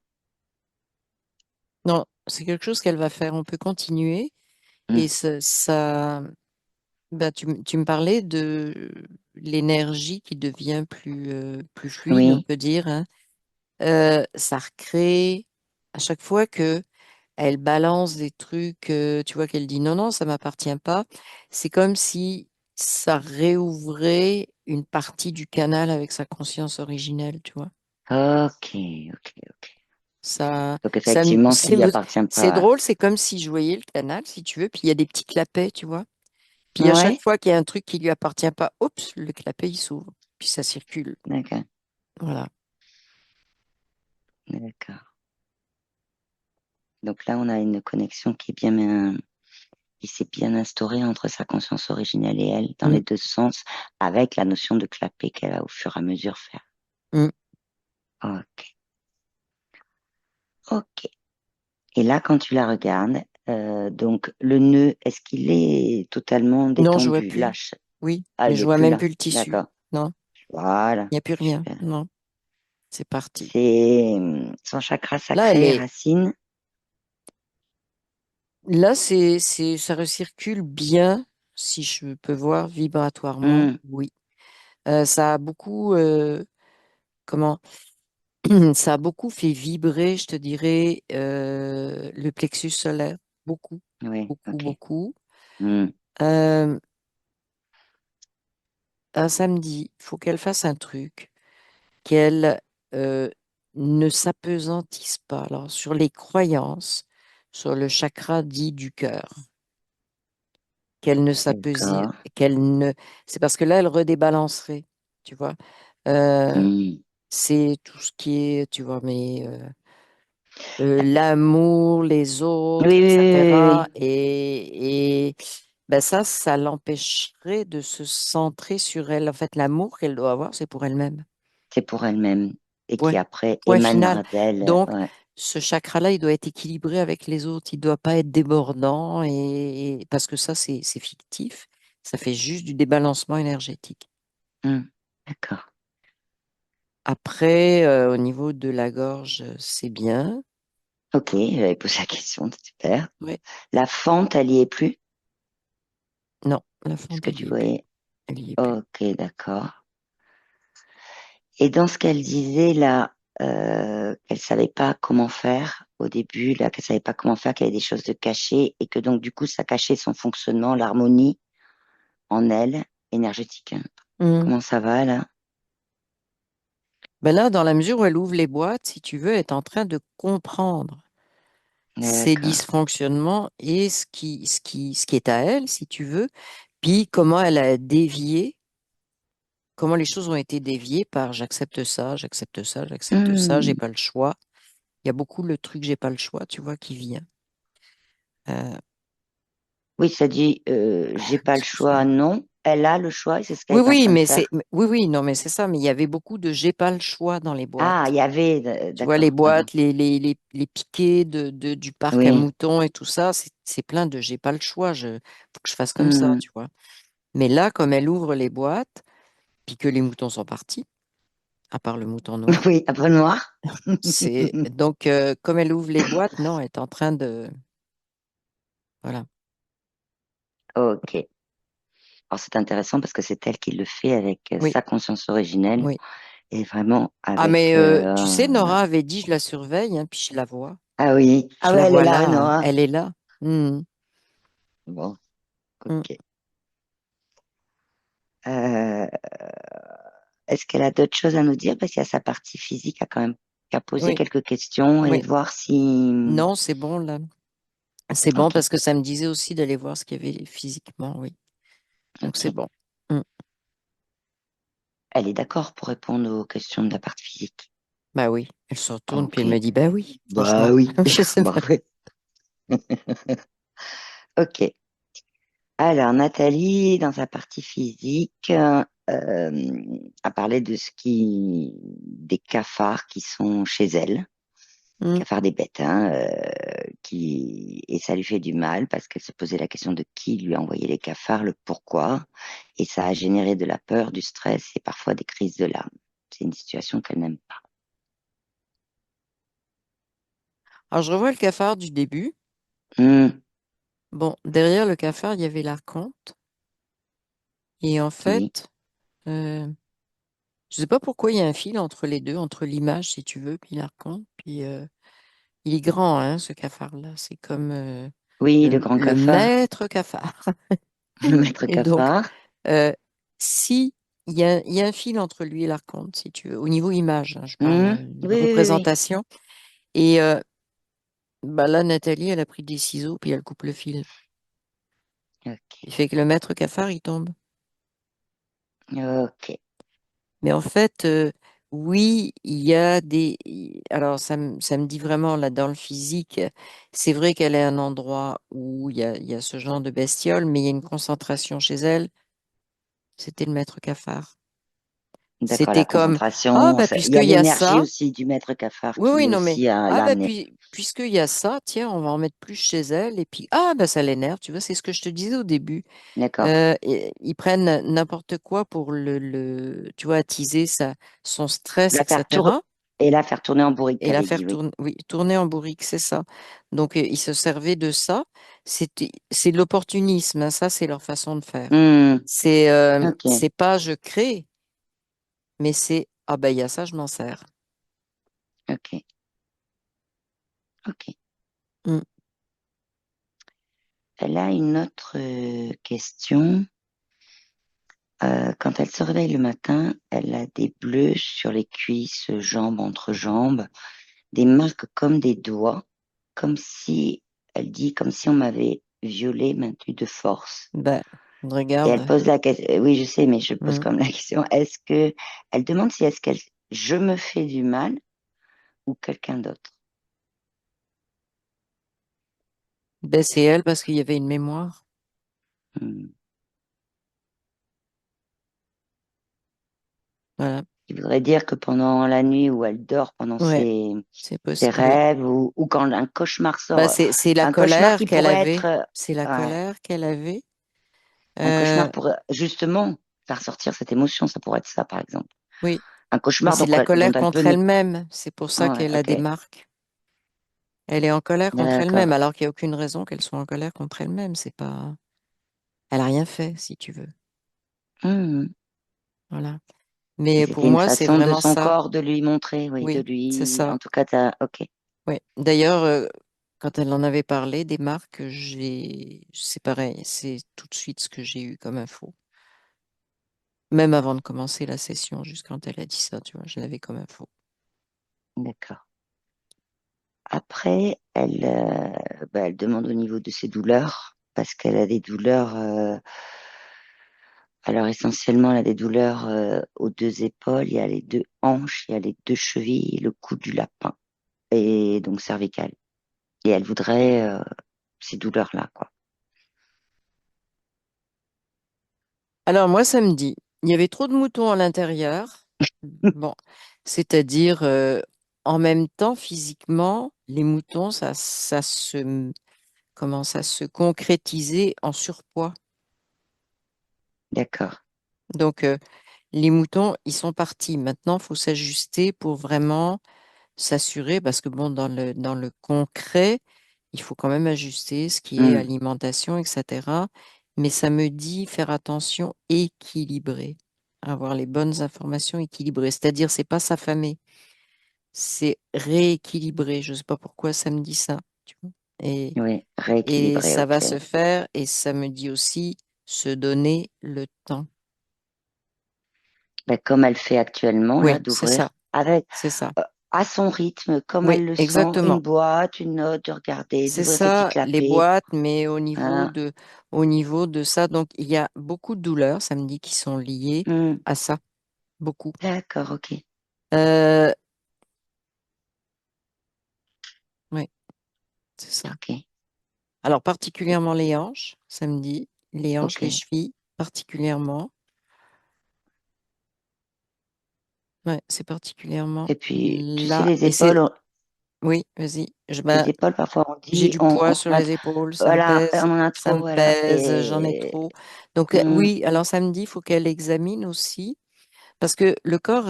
Non, c'est quelque chose qu'elle va faire. On peut continuer. Hmm. Et ben, tu me parlais de l'énergie qui devient plus fluide, on Oui, peut dire, hein. Ça recrée, à chaque fois que elle balance des trucs, tu vois qu'elle dit non, non, ça m'appartient pas, c'est comme si ça réouvrait une partie du canal avec sa conscience originelle, tu vois. ok, ok, ok. Ça, Donc effectivement, ça lui appartient c'est pas. drôle, c'est comme si je voyais le canal, si tu veux, puis il y a des petits clapets, tu vois. Puis à chaque Ouais, fois qu'il y a un truc qui lui appartient pas, oups, le clapet il s'ouvre, puis ça circule. d'accord, Voilà. d'accord. Donc là, on a une connexion qui s'est bien instaurée entre sa conscience originelle et elle, dans Mm, les deux sens, avec la notion de clapet qu'elle va au fur et à mesure faire. mm. Ok, ok. Et là, quand tu la regardes, donc le nœud, est-ce qu'il est totalement Non, je vois détendu? plus. Lâche. Oui, Ah, mais il je est vois plus même là. plus le tissu. D'accord. Non, Voilà. il n'y a plus rien. Super. Non, c'est parti. C'est son chakra Là, elle sacré, est. racine. Là, ça recircule bien, si je peux voir vibratoirement, Hmm, oui. Ça a beaucoup, comment, ça a beaucoup fait vibrer, je te dirais, le plexus solaire. Beaucoup, Oui, beaucoup, ok. beaucoup. Hmm, Euh, un samedi, il faut qu'elle fasse un truc, qu'elle euh, ne s'apesantisse pas. Alors, sur les croyances, sur le chakra dit du cœur, qu'elle ne s'apesantisse, d'accord. qu'elle ne... C'est parce que là, elle redébalancerait, tu vois. Euh, Hmm. c'est tout ce qui est, tu vois, mais l'amour, les Oui, autres, oui, oui, oui, etc. oui. Et ben ça l'empêcherait de se centrer sur elle. En fait, l'amour qu'elle doit avoir, c'est pour elle-même. C'est pour elle-même et qui Ouais, après point final. émanera d'elle. Donc, Ouais. ce chakra-là, il doit être équilibré avec les autres. Il ne doit pas être débordant parce que ça, c'est fictif. Ça fait juste du débalancement énergétique. Hmm, d'accord. Après, au niveau de la gorge, c'est bien. Ok, j'avais posé la question, super. Ouais. La fente, elle y est plus? Non, la Est-ce fente, que elle tu y est plus. voyais? Elle y est plus. Ok, d'accord. Et dans ce qu'elle disait là, qu'elle savait pas comment faire au début, là, qu'elle savait pas comment faire, qu'il y avait des choses de cachées et que donc du coup ça cachait son fonctionnement, l'harmonie en elle, énergétique, hein. Mhm. Comment ça va là? Ben là, dans la mesure où elle ouvre les boîtes, si tu veux, elle est en train de comprendre ses D'accord. dysfonctionnements et ce qui est à elle, si tu veux, puis comment elle a dévié, comment les choses ont été déviées par j'accepte ça, j'accepte ça, j'accepte ça, j'ai Hmm. pas le choix. Il y a beaucoup le truc j'ai pas le choix, tu vois, qui vient. Euh, Oui, ça dit j'ai pas le choix, excuse-moi. non. Elle a le choix et c'est ce qu'elle Oui, est en oui, train de mais faire. oui, oui, non, mais c'est ça, mais il y avait beaucoup de j'ai pas le choix dans les Ah, boîtes. il y avait, Tu vois, les d'accord, pardon. boîtes, les piquets du parc à Oui. moutons et tout ça, c'est plein de j'ai pas le choix, faut que je fasse comme ça, Hmm. tu vois. Mais là, comme elle ouvre les boîtes, puis que les moutons sont partis, à part le mouton noir, Oui, après le noir. c'est donc comme elle ouvre les boîtes, non, elle est en train de. Voilà. Ok. Alors c'est intéressant parce que c'est elle qui le fait avec Oui, sa conscience originelle oui. et vraiment Ah, avec. mais tu sais, Nora avait dit je la surveille, hein, puis je la vois. Ah oui, ah Je ouais, la elle est vois là, là, hein, Nora. elle est là. Mhm, Bon, mhm. ok. Euh, Est-ce qu'elle a d'autres choses à nous dire? Parce qu'il y a sa partie physique à quand même qu'à poser Oui, quelques questions et oui. voir si. Non, c'est bon là. C'est bon Ok, parce que ça me disait aussi d'aller voir ce qu'il y avait physiquement, oui. Donc c'est ok. bon. Mm. Elle est d'accord pour répondre aux questions de la partie physique. Bah oui, elle se retourne puis Ok. elle me dit bah oui, Bah franchement. oui. Je sais Bah pas. oui. Ok. Alors, Nathalie, dans sa partie physique, a parlé de ce qui, des cafards qui sont chez elle, Mm. cafards des bêtes, hein, et ça lui fait du mal parce qu'elle se posait la question de qui lui a envoyé les cafards, le pourquoi, et ça a généré de la peur, du stress et parfois des crises de larmes. C'est une situation qu'elle n'aime pas. Alors je revois le cafard du début. Hmm, Bon, derrière le cafard, il y avait l'archonte. Et en oui, fait, je sais pas pourquoi il y a un fil entre les deux, entre l'image, si tu veux, puis l'archonte. Puis il est grand, hein, ce cafard-là. C'est comme oui, le grand le cafard, maître cafard. le maître Et donc, cafard. euh, si il y a un fil entre lui et l'archonte, si tu veux, au niveau image, hein, je parle Hmm, oui, de oui, oui, représentation. Et bah là, Nathalie, elle a pris des ciseaux, puis elle coupe le fil. oui. Il fait que le maître cafard, il tombe. Ok, ok, Mais en fait, oui, il y a Alors, ça me dit vraiment, là, dans le physique, c'est vrai qu'elle est un endroit où il y a ce genre de bestiole, mais il y a une concentration chez elle. C'était le maître cafard. d'accord, la C'était comme, ah, concentration, bah, il y a puisqu'il y a l'énergie ça, aussi du maître cafard oui, qui oui, est non, mais, aussi ah, là bah, amené. puisqu'il y a ça, tiens, on va en mettre plus chez elle, et puis, ah, bah, ça l'énerve, tu vois, c'est ce que je te disais au début. D'accord. Ils prennent n'importe quoi pour tu vois, attiser son stress, La faire tour etc. et la faire tourner en bourrique, Et la t'avais dit, faire oui. tourner, oui, tourner en bourrique, c'est ça. Donc, ils se servaient de ça. C'est de l'opportunisme, hein, ça, c'est leur façon de faire. Hmm, ok. C'est pas je crée. mais c'est, ah ben il y a ça, je m'en sers. Ok, ok. Mm. Elle a une autre question. Quand elle se réveille le matin, elle a des bleus sur les cuisses, jambes, entre jambes, des marques comme des doigts, comme si, elle dit, comme si on m'avait violée, maintenue de force. Ben, Et elle regarde. pose la question, oui, je sais, mais je pose Mm. comme la question, elle demande si est-ce qu'elle, je me fais du mal ou quelqu'un d'autre. Ben, c'est elle parce qu'il y avait une mémoire. Hmm. Voilà. Il voudrait dire que pendant la nuit où elle dort, pendant Ouais, c'est ses possible, oui. rêves, ou quand un cauchemar Bah, sort, c'est la un cauchemar colère qui qu'elle pourrait avait. être, C'est la ouais, colère qu'elle avait. un Euh, cauchemar pourrait justement faire sortir cette émotion, ça pourrait être ça, par exemple. oui, Un mais cauchemar c'est de la dont colère elle peut contre ne... elle-même. C'est pour ça Ouais, qu'elle a des ok, marques. Elle est en colère contre d'accord. elle-même, alors qu'il n'y a aucune raison qu'elle soit en colère contre elle-même. C'est pas. Elle a rien fait, si tu veux. Hmm. Voilà. Et Mais pour c'était une moi, c'est façon de vraiment son ça. corps de lui montrer, oui, de Oui, c'est lui... ça. En tout cas, ok, Oui. D'ailleurs, quand elle en avait parlé des marques, c'est pareil. C'est tout de suite ce que j'ai eu comme info. Même avant de commencer la session, juste quand elle a dit ça, tu vois, je l'avais comme info. d'accord. Après, elle demande au niveau de ses douleurs, parce qu'elle a des douleurs... alors essentiellement, elle a des douleurs aux deux épaules, il y a les deux hanches, il y a les deux chevilles, et le cou du lapin, et donc cervical. Et elle voudrait ces douleurs-là, quoi. Alors moi, samedi, il y avait trop de moutons à l'intérieur. Bon, c'est-à-dire, en même temps, physiquement, les moutons, ça se commence à se concrétiser en surpoids. D'accord. Donc, les moutons, ils sont partis. Maintenant, il faut s'ajuster pour vraiment s'assurer, parce que bon, dans le concret, il faut quand même ajuster ce qui est Hmm. alimentation, etc. Mais ça me dit faire attention, équilibrer, avoir les bonnes informations équilibrées. C'est-à-dire, c'est pas s'affamer, c'est rééquilibrer. Je sais pas pourquoi ça me dit ça, tu vois. Oui, Et rééquilibré, ça va ok. se faire, et ça me dit aussi se donner le temps. Ben, comme elle fait actuellement, là, Oui, c'est ça, d'ouvrir avec c'est ça. à son rythme, comme Oui, elle le sent, une exactement. boîte, une note, de regarder, C'est d'ouvrir ses petits ça, les clapets. boîtes, mais Hein. au niveau de ça, donc il y a beaucoup de douleurs, ça me dit, qui sont liées Hmm. à ça, beaucoup. D'accord, ok, Euh, oui, c'est ça. ok, Alors, particulièrement les hanches, ça me dit, les hanches, les ok. chevilles, particulièrement. Ouais, c'est particulièrement Et puis, tu sais, là. Et oui, vas-y. les épaules, parfois on J'ai dit, du poids sur on a, les épaules, voilà, on en a ça trop, me voilà. pèse, j'en ai trop. Donc, Hmm, oui, alors samedi, il faut qu'elle examine aussi, parce que le corps,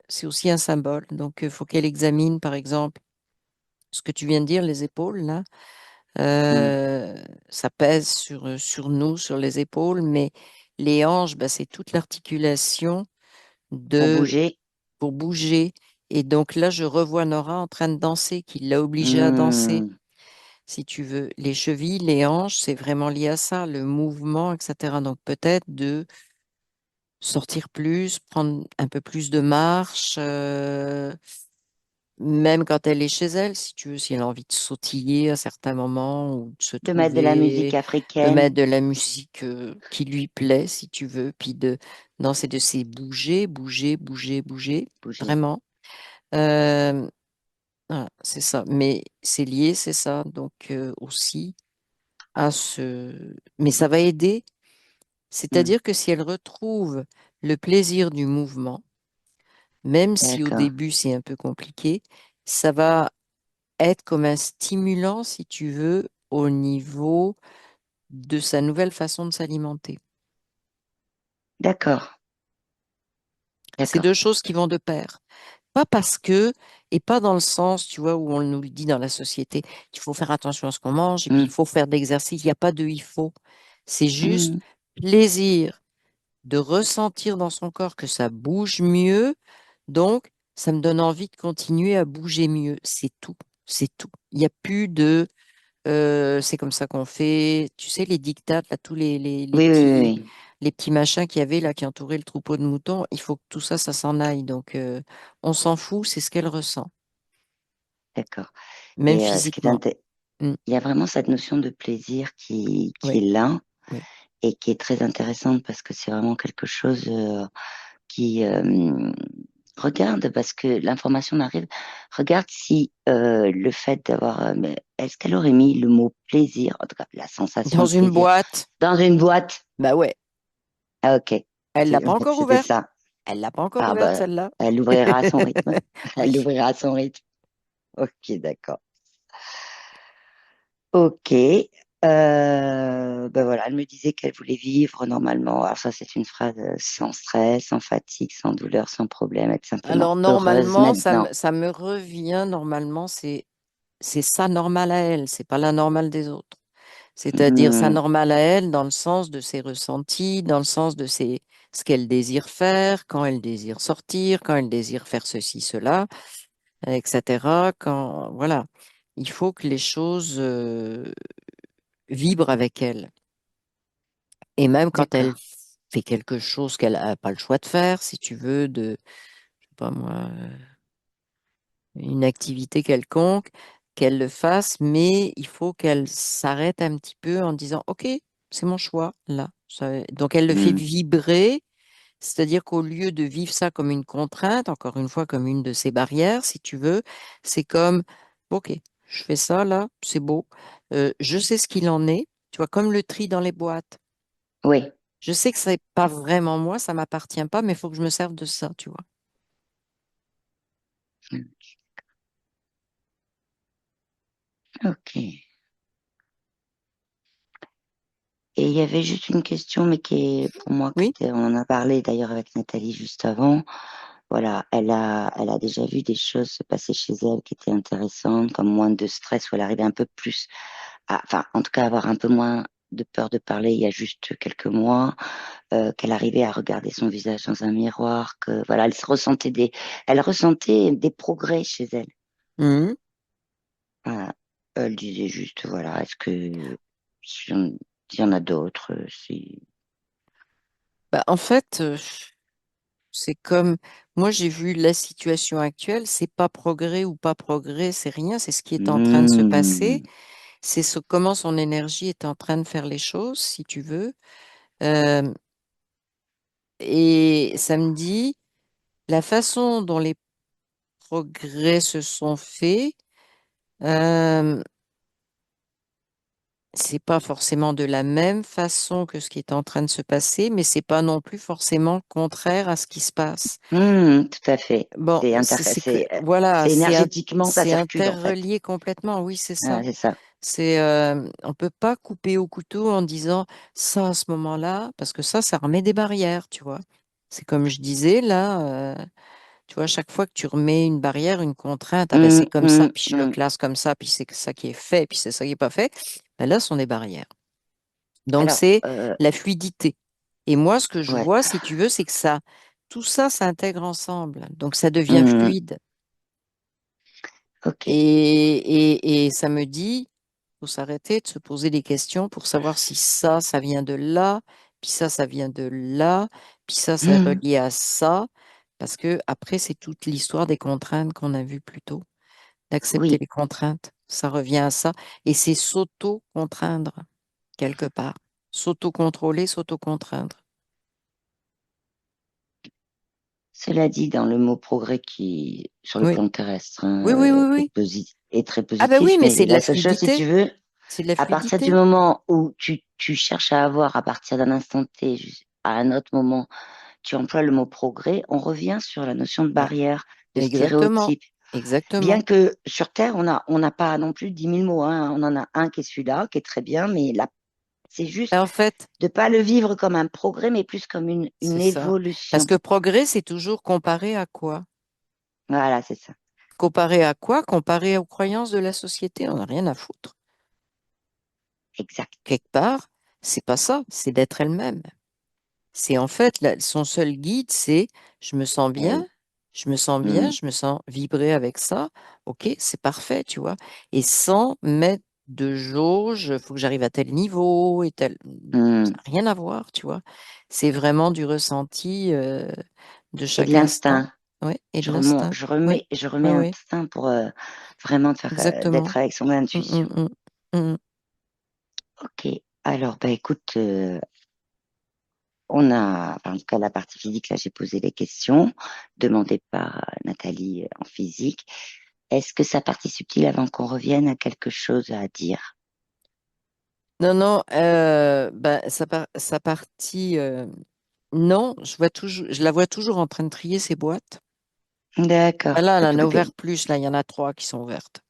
c'est aussi un symbole. Donc, il faut qu'elle examine, par exemple, ce que tu viens de dire, les épaules, là. hmm. Euh, Ça pèse sur nous, sur les épaules, mais les hanches, bah, c'est toute l'articulation Pour de, bouger. pour bouger. Et donc là, je revois Nora en train de danser, qui l'a obligée à danser, Hmm. si tu veux. Les chevilles, les hanches, c'est vraiment lié à ça, le mouvement, etc. Donc peut-être de sortir plus, prendre un peu plus de marche, même quand elle est chez elle, si tu veux, si elle a envie de sautiller à certains moments ou de se De mettre de la musique trouver, de africaine, mettre de la musique qui lui plaît, si tu veux, puis de danser, de ces bouger, bouger, bouger, bouger, bouger. vraiment. Euh, voilà, c'est ça. Mais c'est lié, c'est ça. Donc aussi à ce... Mais ça va aider. Hmm. C'est-à-dire que si elle retrouve le plaisir du mouvement, même si au D'accord, début c'est un peu compliqué, ça va être comme un stimulant, si tu veux, au niveau de sa nouvelle façon de s'alimenter. d'accord, C'est d'accord. deux choses qui vont de pair. Pas parce que, et pas dans le sens, tu vois, où on nous le dit dans la société, qu'il faut faire attention à ce qu'on mange et puis Hmm. il faut faire de l'exercice. Il n'y a pas de il faut. C'est juste Hmm. plaisir de ressentir dans son corps que ça bouge mieux. Donc, ça me donne envie de continuer à bouger mieux. C'est tout. C'est tout. Il n'y a plus de c'est comme ça qu'on fait. Tu sais, les dictats, là, tous Oui, oui, oui, oui. les petits machins qu'il y avait là qui entouraient le troupeau de moutons, il faut que tout ça, ça s'en aille. Donc, on s'en fout, c'est ce qu'elle ressent, D'accord. même Et ce qui est physiquement. Mm. il y a vraiment cette notion de plaisir qui Oui, est là oui. et qui est très intéressante parce que c'est vraiment quelque chose qui regarde parce que l'information arrive. Regarde si le fait d'avoir, mais est-ce qu'elle aurait mis le mot plaisir, en tout cas la sensation Dans de une plaisir, boîte, dans une boîte? bah ouais, Ah, ok, elle l'a pas encore c'était ouverte. ça. Elle l'a pas encore Ah ouverte, bah, celle-là. elle ouvrira à son rythme. Elle Oui. ouvrira à son rythme. Ok, d'accord. Ok. Ben voilà, elle me disait qu'elle voulait vivre normalement. Alors ça, c'est une phrase sans stress, sans fatigue, sans douleur, sans problème, être simplement Alors heureuse normalement, maintenant. ça me revient, normalement, c'est ça normal à elle, c'est pas la normale des autres. C'est-à-dire sa Hmm, normale à elle dans le sens de ses ressentis, dans le sens de ce qu'elle désire faire, quand elle désire sortir, quand elle désire faire ceci, cela, etc. Quand, voilà, il faut que les choses vibrent avec elle. Et même quand elle d'accord. fait quelque chose qu'elle n'a pas le choix de faire, si tu veux, je sais pas moi, une activité quelconque, qu'elle le fasse, mais il faut qu'elle s'arrête un petit peu en disant, OK, c'est mon choix, là. Donc, elle le fait Hmm, vibrer, c'est-à-dire qu'au lieu de vivre ça comme une contrainte, encore une fois, comme une de ses barrières, si tu veux, c'est comme, OK, je fais ça, là, c'est beau. Je sais ce qu'il en est, tu vois, comme le tri dans les boîtes. oui. Je sais que c'est pas vraiment moi, ça m'appartient pas, mais il faut que je me serve de ça, tu vois. Hmm, ok. Et il y avait juste une question, mais qui est pour moi, Oui? on en a parlé d'ailleurs avec Nathalie juste avant. Voilà, elle a déjà vu des choses se passer chez elle qui étaient intéressantes, comme moins de stress, où elle arrivait un peu plus enfin, en tout cas, avoir un peu moins de peur de parler il y a juste quelques mois, qu'elle arrivait à regarder son visage dans un miroir, que voilà, elle ressentait des progrès chez elle. Mhm. Voilà. Elle disait juste, voilà, est-ce que s'il y en a d'autres, si... Bah, en fait, c'est comme, moi j'ai vu la situation actuelle, c'est pas progrès ou pas progrès, c'est rien, c'est ce qui est en train de se passer, Hmm, comment son énergie est en train de faire les choses, si tu veux. Euh, et ça me dit, la façon dont les progrès se sont faits, euh, c'est pas forcément de la même façon que ce qui est en train de se passer, mais c'est pas non plus forcément contraire à ce qui se passe. tout à fait. Bon, voilà, C'est énergétiquement, ça c'est circule en fait. interrelié complètement, oui, c'est Ah, ça. c'est ça. On peut pas couper au couteau en disant ça à ce moment-là, parce que ça remet des barrières, tu vois. C'est comme je disais là, tu vois, chaque fois que tu remets une barrière, une contrainte, ah ben c'est comme ça, puis je le Hmm. classe comme ça, puis c'est ça qui est fait, puis c'est ça qui est pas fait, ben là, ce sont des barrières. Donc Alors, c'est la fluidité. Et moi, ce que je ouais. vois, si tu veux, c'est que tout ça s'intègre ensemble, donc ça devient Hmm, fluide. ok. Et ça me dit, faut s'arrêter de se poser des questions pour savoir si ça vient de là, puis ça vient de là, puis ça, c'est Hmm, relié à ça, parce que après, c'est toute l'histoire des contraintes qu'on a vues plus tôt, d'accepter oui. les contraintes. Ça revient à ça, et c'est s'auto-contraindre quelque part, s'auto-contrôler, s'auto-contraindre. Cela dit, dans le mot progrès qui, sur le Oui, plan terrestre, oui, oui, oui, oui. est très Ah ben oui, positif, mais mais c'est de la la seule chose, si tu fluidité, veux, c'est de la à partir du fluidité. moment où tu cherches à avoir, à partir d'un instant T, à un autre moment, tu emploies le mot progrès, on revient sur la notion de Ouais, barrière, de exactement, stéréotype. Bien exactement. que sur Terre, on n'a pas non plus 10 000 mots, hein. On en a un qui est celui-là, qui est très bien, mais là, c'est juste En fait, de pas le vivre comme un progrès, mais plus comme une c'est ça. Parce évolution. que progrès, c'est toujours comparé à quoi? Voilà, c'est ça. Comparé à quoi? Comparé aux croyances de la société. On n'a rien à foutre. Exact. Quelque part, c'est pas ça, c'est d'être elle-même. C'est en fait, son seul guide, c'est je me sens Eh bien, oui. je me sens bien, Mm, je me sens vibrer avec ça. Ok, c'est parfait, tu vois. Et sans mettre de jauge, il faut que j'arrive à tel niveau et tel. Ça mm. n'a rien à voir, tu vois. C'est vraiment du ressenti de Et de chaque instant. l'instinct. Ouais, et de l'instinct. Oui, Je remets oui, un oui, instinct pour vraiment exactement. d'être avec son Mm, mm, intuition. mm, mm. Ok. Alors, bah écoute, on a, enfin, en tout cas, la partie physique, là, j'ai posé les questions demandées par Nathalie en physique. Est-ce que sa partie subtile, avant qu'on revienne, a quelque chose à dire? Non, non, bah, sa partie, non, je la vois toujours en train de trier ses boîtes. Ah D'accord. là, elle De en tous a côtés. ouvert plus, là, il y en a trois qui sont ouvertes.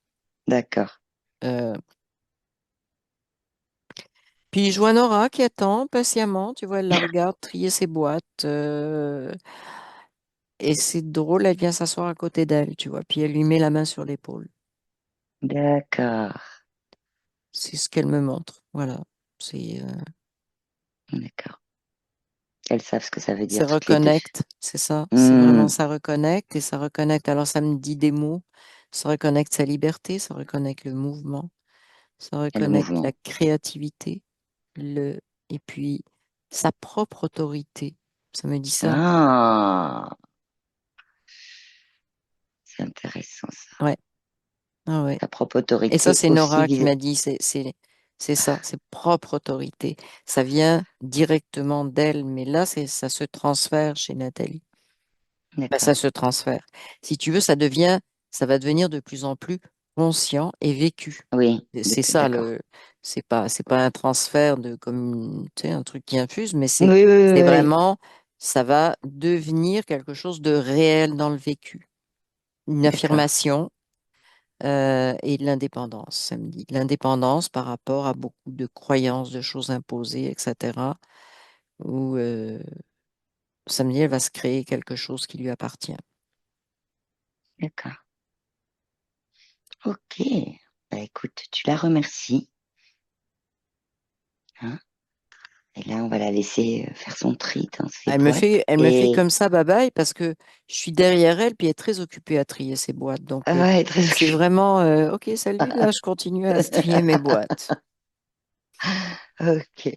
D'accord. Euh, Puis je vois Nora qui attend patiemment, tu vois, elle la regarde trier ses boîtes. Et c'est drôle, elle vient s'asseoir à côté d'elle, tu vois, puis elle lui met la main sur l'épaule. D'accord. C'est ce qu'elle me montre. Voilà. C'est D'accord. Elles savent ce que ça veut ça dire toutes les deux. reconnecte, c'est ça. C'est vraiment Hmm. ça reconnecte et ça reconnecte. Alors ça me dit des mots. Ça reconnecte sa liberté, ça reconnecte le mouvement, ça Et le reconnecte la mouvement. créativité, et puis sa propre autorité. Ça me dit ça. Ah, c'est intéressant ça. Ouais. Ah ouais. Ta propre Et ça, autorité c'est aussi Nora qui vis. m'a dit, c'est ça, c'est propre autorité. Ça vient directement d'elle, mais là, ça se transfère chez Nathalie. Ben, D'accord. ça se transfère. Si tu veux, ça va devenir de plus en plus conscient et vécu. Oui, Et c'est ça d'accord. c'est pas un transfert de comme, tu sais, un truc qui infuse, mais Oui, oui, oui, c'est oui. vraiment, ça va devenir quelque chose de réel dans le vécu. Une D'accord. affirmation et de l'indépendance, ça me dit. De l'indépendance par rapport à beaucoup de croyances, de choses imposées, etc. Où ça me dit, elle va se créer quelque chose qui lui appartient. D'accord. Ok. Bah, écoute, tu la remercies, hein. Et là, on va la laisser faire son tri dans ses boîtes. Elle me fait Et comme ça, bye bye, parce que je suis derrière elle, puis elle est très occupée à trier ses boîtes. Donc, ouais, très c'est occupée. vraiment, OK, salut, là, je continue à trier mes boîtes. Ok.